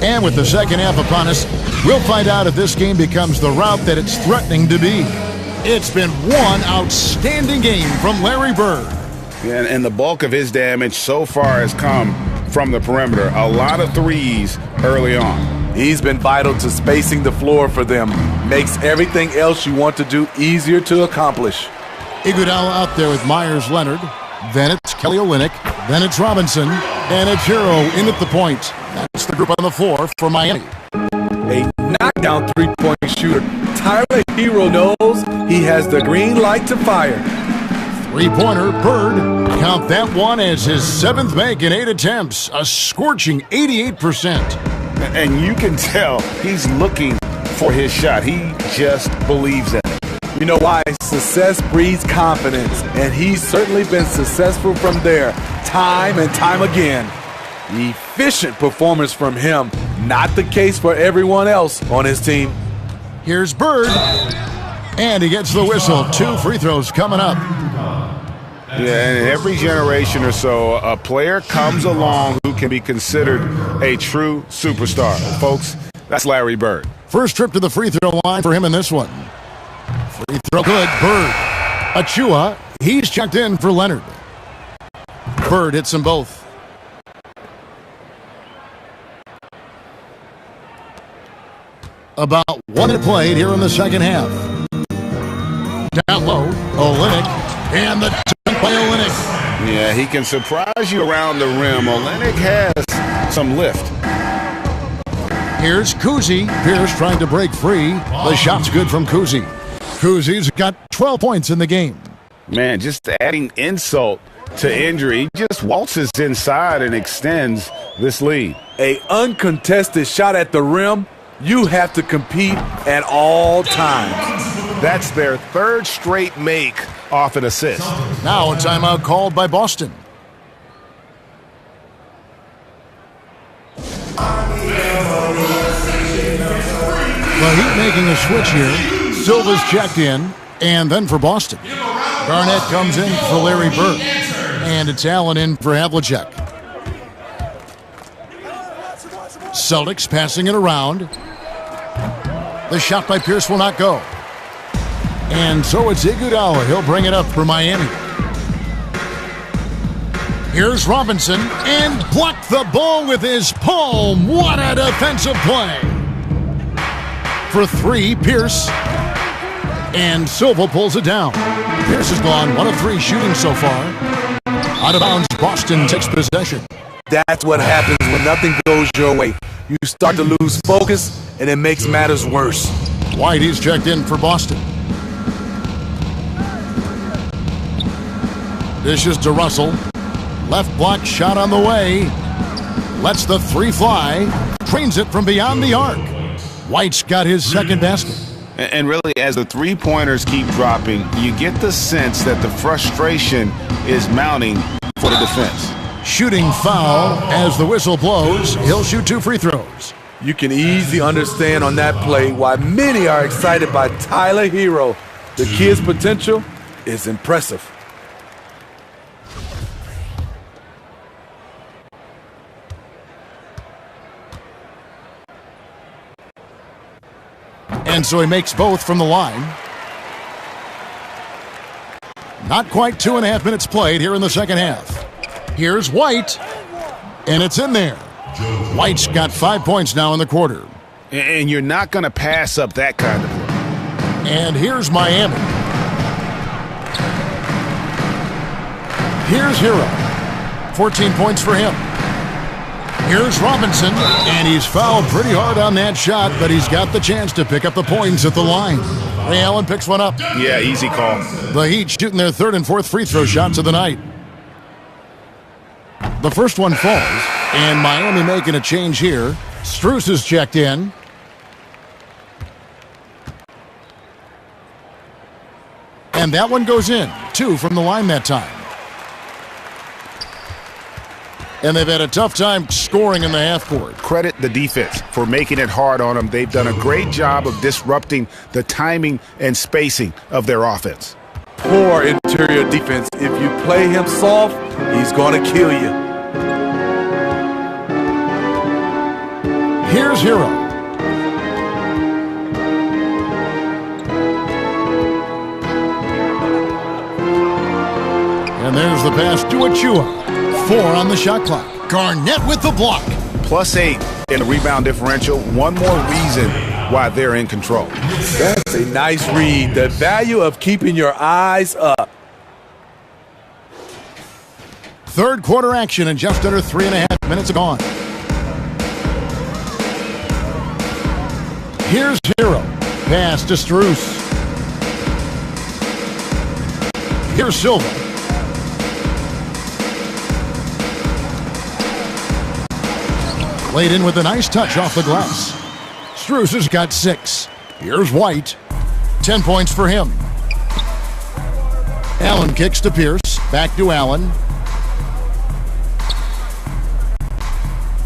And with the second half upon us, we'll find out if this game becomes the rout that it's threatening to be. It's been one outstanding game from Larry Bird. Yeah, and the bulk of his damage so far has come from the perimeter. A lot of threes early on. He's been vital to spacing the floor for them. Makes everything else you want to do easier to accomplish. Iguodala out there with Myers Leonard. Then it's Kelly Olynyk. Then it's Robinson. And it's Hero in at the point. That's the group on the floor for Miami. A knockdown three-point shooter. Tyler Hero knows he has the green light to fire. Three-pointer, Bird. Count that one as his 7th make in 8 attempts. A scorching 88%. And you can tell he's looking for his shot. He just believes in it. You know why? Success breeds confidence, and he's certainly been successful from there, time and time again. Efficient performance from him, not the case for everyone else on his team. Here's Bird, and he gets the whistle. 2 free throws coming up. Yeah, and in every generation or so, a player comes along who can be considered a true superstar. Folks, that's Larry Bird. First trip to the free throw line for him in this one. Free throw good, Bird. Achua, he's checked in for Leonard. Bird hits them both. About 1 minute played here in the second half. Down low, Olynyk, and the dunk by Olynyk. Yeah, he can surprise you around the rim. Olynyk has some lift. Here's Kuzi. Pierce trying to break free. The shot's good from Kuzi. Kuzi's got 12 points in the game. Man, just adding insult to injury. He just waltzes inside and extends this lead. A uncontested shot at the rim. You have to compete at all times. That's their 3rd straight make off an assist. Now a timeout called by Boston. The Heat making a switch here. Silva's checked in, and then for Boston. Garnett comes in for Larry Bird, and it's Allen in for Havlicek. Celtics passing it around. The shot by Pierce will not go. And so it's Iguodala. He'll bring it up for Miami. Here's Robinson, and blocked the ball with his palm. What a defensive play. For 3, Pierce. And Silva pulls it down. Pierce has gone 1 of 3 shooting so far. Out of bounds, Boston takes possession. That's what happens when nothing goes your way. You start to lose focus, and it makes matters worse. White, he's checked in for Boston. Dishes to Russell. Left block shot on the way. Lets the 3 fly. Trains it from beyond the arc. White's got his 2nd basket. And really, as the three-pointers keep dropping, you get the sense that the frustration is mounting for the defense. Shooting foul as the whistle blows. He'll shoot 2 free throws. You can easily understand on that play why many are excited by Tyler Hero. The kid's potential is impressive. And so he makes both from the line. Not quite 2.5 minutes played here in the second half. Here's White, and it's in there. White's got 5 points now in the quarter. And you're not going to pass up that kind of play. And here's Miami. Here's Hero. 14 points for him. Here's Robinson, and he's fouled pretty hard on that shot, but he's got the chance to pick up the points at the line. Ray Allen picks one up. Yeah, easy call. The Heat shooting their third and fourth free throw shots of the night. The first one falls, and Miami making a change here. Strus is checked in. And that one goes in. 2 from the line that time. And they've had a tough time scoring in the half court. Credit the defense for making it hard on them. They've done a great job of disrupting the timing and spacing of their offense. Poor interior defense. If you play him soft, he's going to kill you. Here's Hero. And there's the pass to Achua. 4 on the shot clock. Garnett with the block. +8 in the rebound differential. One more reason why they're in control. That's a nice read. The value of keeping your eyes up. Third quarter action and just under 3.5 minutes gone. Here's Hero. Pass to Strus. Here's Silva. Laid in with a nice touch off the glass. Strus has got 6. Here's White. 10 points for him. Allen kicks to Pierce. Back to Allen.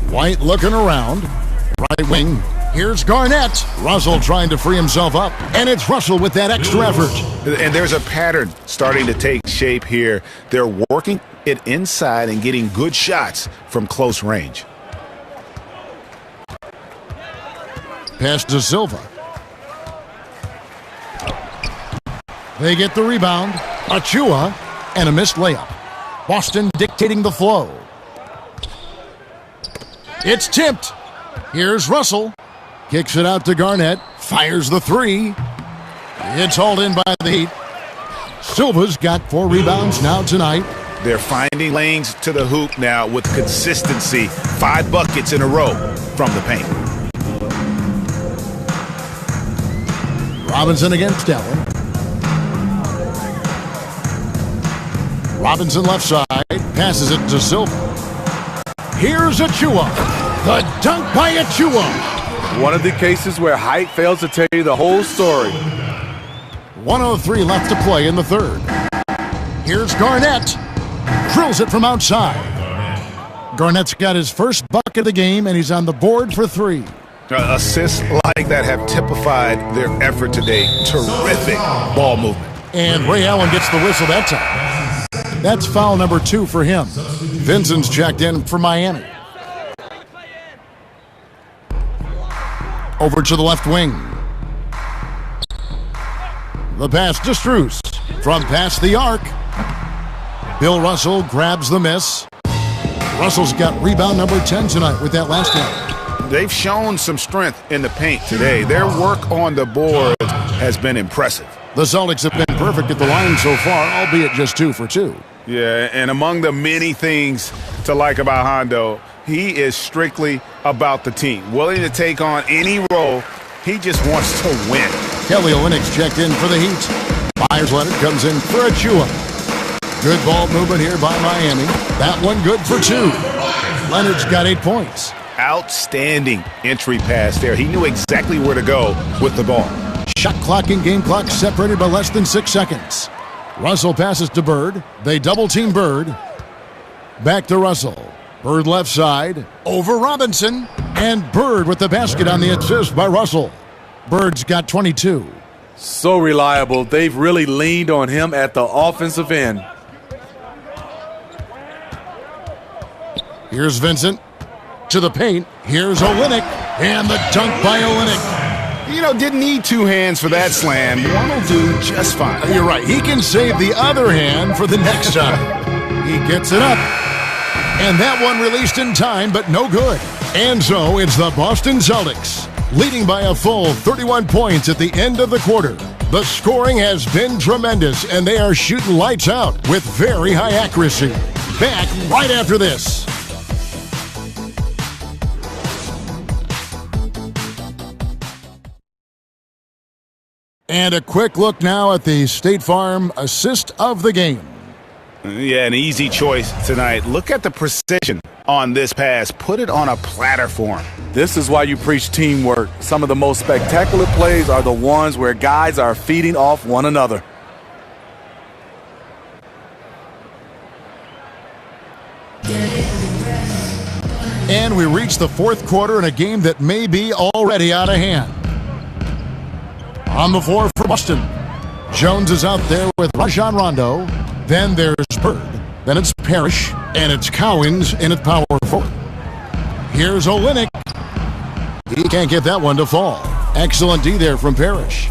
White looking around. Right wing. Here's Garnett. Russell trying to free himself up. And it's Russell with that extra effort. And there's a pattern starting to take shape here. They're working it inside and getting good shots from close range. Pass to Silva. They get the rebound. Achua and a missed layup. Boston dictating the flow. It's tipped. Here's Russell. Kicks it out to Garnett. Fires the 3. It's hauled in by the Heat. Silva's got 4 rebounds now tonight. They're finding lanes to the hoop now with consistency. 5 buckets in a row from the paint. Robinson against Allen. Robinson left side. Passes it to Silva. Here's Achua. The dunk by Achua. One of the cases where height fails to tell you the whole story. 1:03 left to play in the third. Here's Garnett. Drills it from outside. Garnett's got his first bucket of the game, and he's on the board for 3. Assists like that have typified their effort today. Terrific ball movement. And Ray Allen gets the whistle that time. That's foul number 2 for him. Vincent's checked in for Miami. Over to the left wing. The pass to Strus. From past the arc. Bill Russell grabs the miss. Russell's got rebound number 10 tonight with that last one. They've shown some strength in the paint today. Their work on the board has been impressive. The Celtics have been perfect at the line so far, albeit just 2 for 2. Yeah, and among the many things to like about Hondo, he is strictly about the team. Willing to take on any role. He just wants to win. Kelly Olynyk's checked in for the Heat. Myers Leonard comes in for Achua. Good ball movement here by Miami. That one good for 2. Leonard's got 8 points. Outstanding entry pass there. He knew exactly where to go with the ball. Shot clock and game clock separated by less than 6 seconds. Russell passes to Bird. They double team Bird. Back to Russell. Bird left side. Over Robinson. And Bird with the basket on the assist by Russell. Bird's got 22. So reliable. They've really leaned on him at the offensive end. Here's Vincent. To the paint. Here's Olynyk. And the dunk by Olynyk. You know, didn't need 2 hands for that slam. One will do just fine. You're right. He can save the other hand for the next time. He gets it up. And that one released in time, but no good. And so it's the Boston Celtics, leading by a full 31 points at the end of the quarter. The scoring has been tremendous, and they are shooting lights out with very high accuracy. Back right after this. And a quick look now at the State Farm assist of the game. Yeah, an easy choice tonight. Look at the precision on this pass. Put it on a platter for him. This is why you preach teamwork. Some of the most spectacular plays are the ones where guys are feeding off one another. And we reach the fourth quarter in a game that may be already out of hand. On the floor for Boston, Jones is out there with Rajon Rondo. Then there's Bird. Then it's Parrish. And it's Cowens in at power forward. Here's Olynyk. He can't get that one to fall. Excellent D there from Parrish.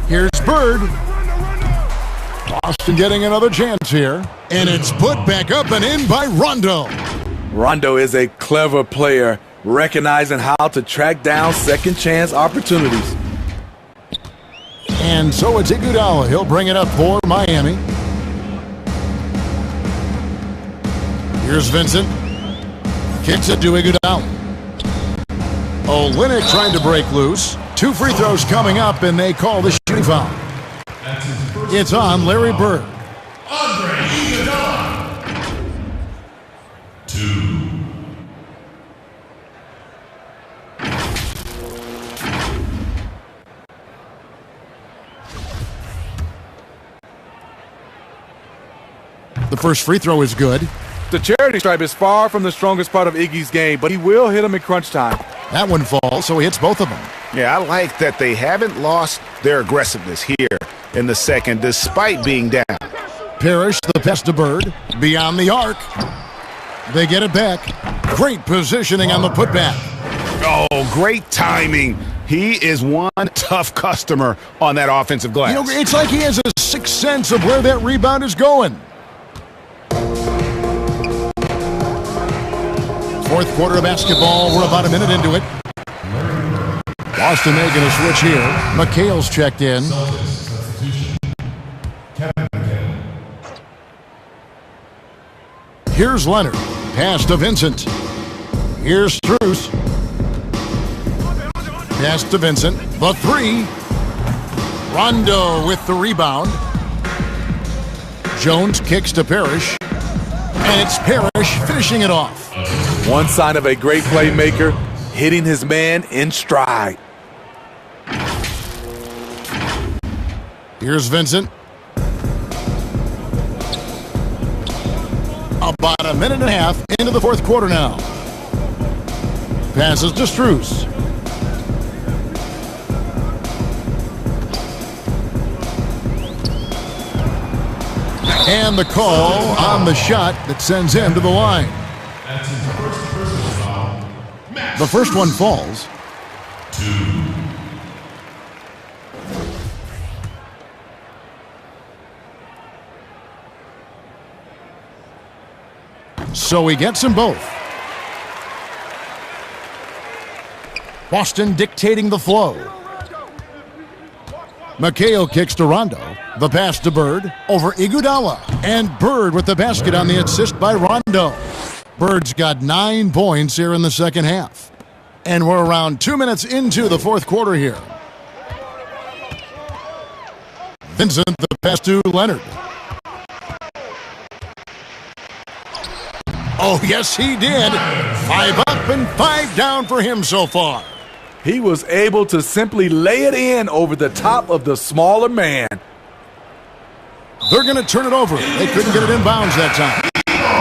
Here's Bird. Boston getting another chance here. And it's put back up and in by Rondo. Rondo is a clever player, recognizing how to track down second chance opportunities. And so it's Iguodala. He'll bring it up for Miami. Here's Vincent. Kicks it to Iguodala. Olynyk trying to break loose. 2 free throws coming up, and they call the shooting foul. It's on Larry Bird. Andre Iguodala. 2. The first free throw is good. The charity stripe is far from the strongest part of Iggy's game, but he will hit him in crunch time. That one falls, so he hits both of them. Yeah, I like that they haven't lost their aggressiveness here in the second, despite being down. Parrish, the pass to Bird, beyond the arc. They get it back. Great positioning on the putback. Oh, great timing. He is one tough customer on that offensive glass. You know, it's like he has a sixth sense of where that rebound is going. Fourth quarter of basketball. We're about a minute into it. Boston making a switch here. McHale's checked in. Here's Leonard. Pass to Vincent. Here's Strus. Pass to Vincent. The 3. Rondo with the rebound. Jones kicks to Parrish. And it's Parrish finishing it off. One sign of a great playmaker, hitting his man in stride. Here's Vincent. About a minute and a half into the fourth quarter now. Passes to Strus. And the call on the shot that sends him to the line. The first one falls. 2. So he gets them both. Boston dictating the flow. McHale kicks to Rondo. The pass to Bird over Iguodala. And Bird with the basket on the assist by Rondo. Bird's got 9 points here in the second half. And we're around 2 minutes into the fourth quarter here. Vincent, the pass to Leonard. Oh, yes, he did. 5 up and 5 down for him so far. He was able to simply lay it in over the top of the smaller man. They're going to turn it over. They couldn't get it in bounds that time.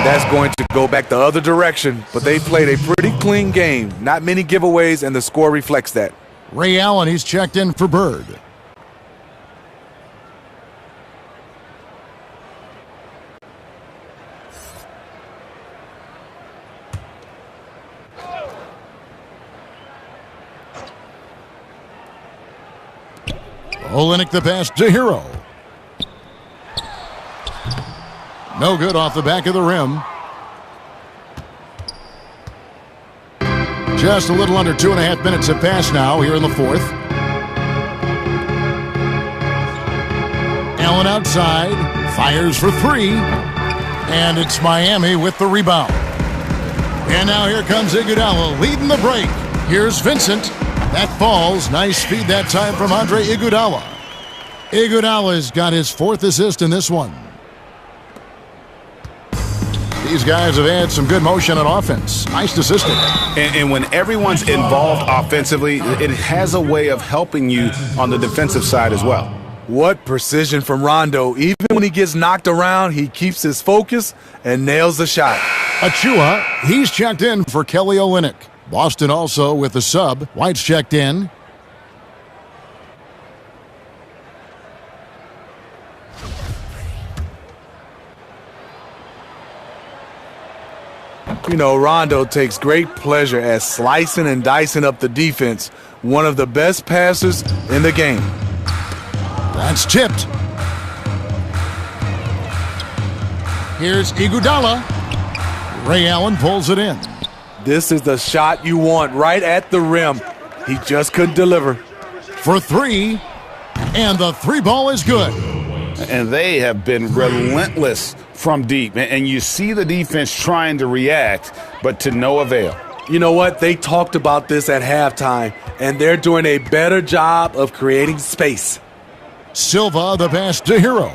That's going to go back the other direction, but they played a pretty clean game. Not many giveaways, and the score reflects that. Ray Allen, he's checked in for Bird. Olynyk the pass to Hero. No good off the back of the rim. Just a little under 2.5 minutes have passed now here in the fourth. Allen outside, fires for three, and it's Miami with the rebound. And now here comes Iguodala leading the break. Here's Vincent. That falls. Nice speed that time from Andre Iguodala. Iguodala's got his fourth assist in this one. These guys have had some good motion on offense. Nice assisting. And when everyone's involved offensively, it has a way of helping you on the defensive side as well. What precision from Rondo. Even when he gets knocked around, he keeps his focus and nails the shot. Achua, he's checked in for Kelly Olynyk. Boston also with the sub. White's checked in. You know, Rondo takes great pleasure at slicing and dicing up the defense. One of the best passers in the game. That's tipped. Here's Iguodala. Ray Allen pulls it in. This is the shot you want right at the rim. He just couldn't deliver. For three, and the three ball is good. And they have been relentless from deep. And you see the defense trying to react, but to no avail. You know what? They talked about this at halftime, and they're doing a better job of creating space. Silva, the pass to Hero.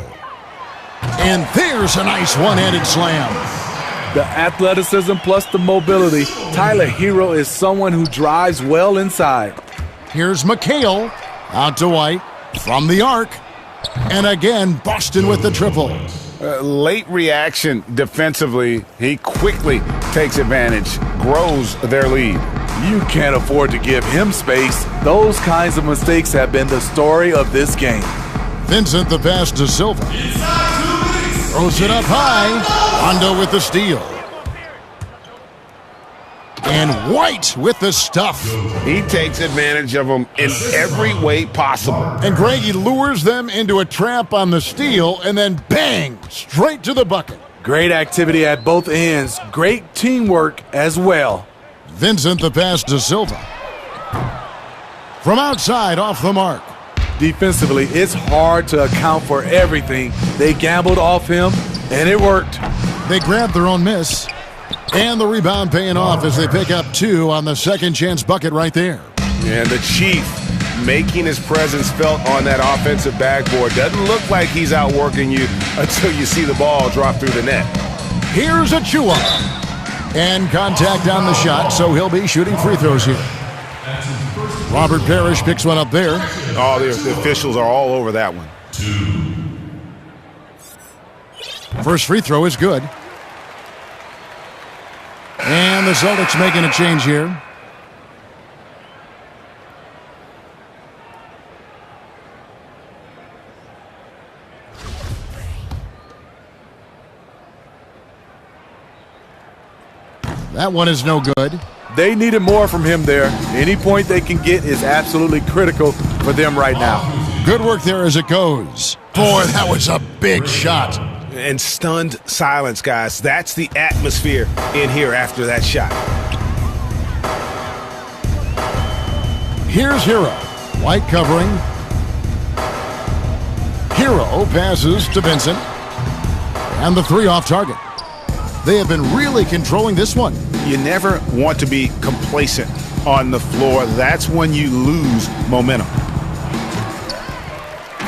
And there's a nice one-handed slam. The athleticism plus the mobility. Tyler Hero is someone who drives well inside. Here's McHale. Out to White. From the arc. And again, Boston with the triple. Late reaction defensively. He quickly takes advantage, grows their lead. You can't afford to give him space. Those kinds of mistakes have been the story of this game. Vincent, the pass to Silva. Throws it up high. Rondo with the steal. And White with the stuff. He takes advantage of them in every way possible. And Greg, he lures them into a trap on the steal, and then bang, straight to the bucket. Great activity at both ends. Great teamwork as well. Vincent, the pass to Silva. From outside, off the mark. Defensively, it's hard to account for everything. They gambled off him, and it worked. They grabbed their own miss. And the rebound paying off as they pick up two on the second chance bucket right there. And the Chief making his presence felt on that offensive backboard. Doesn't look like he's outworking you until you see the ball drop through the net. Here's Achua. And contact on the shot, so he'll be shooting free throws here. Robert Parrish picks one up there. Oh, the officials are all over that one. First free throw is good. And the Celtics making a change here. That one is no good. They needed more from him there. Any point they can get is absolutely critical for them right now. Good work there as it goes. Boy, that was a big shot. And stunned silence, guys. That's the atmosphere in here after that shot. Here's Hero. White covering. Hero passes to Vincent. And the three off target. They have been really controlling this one. You never want to be complacent on the floor. That's when you lose momentum.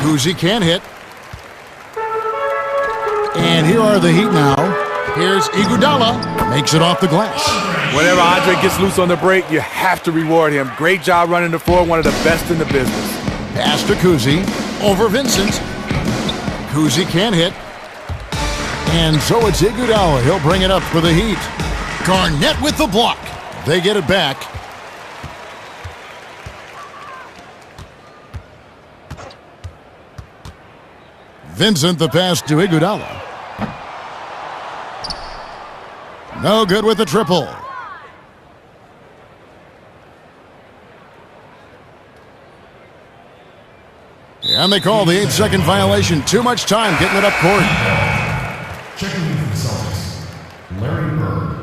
Kuzi can't hit. And here are the Heat now. Here's Iguodala. Makes it off the glass. Whenever Andre gets loose on the break, you have to reward him. Great job running the floor, one of the best in the business. Pass to Kuzi. Over Vincent. Kuzi can't hit. And so it's Iguodala. He'll bring it up for the Heat. Garnett with the block. They get it back. Vincent, the pass to Iguodala. No good with the triple. And they call the 8-second violation. Too much time getting it up court. Checking in for the Celtics, Larry Bird.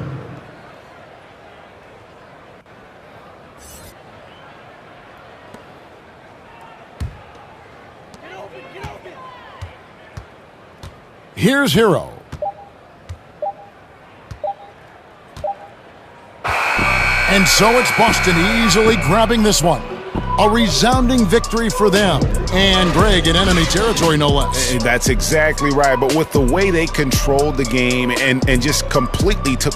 Here's Hero. And so it's Boston easily grabbing this one. A resounding victory for them. And Greg in enemy territory, no less. That's exactly right. But with the way they controlled the game and just completely took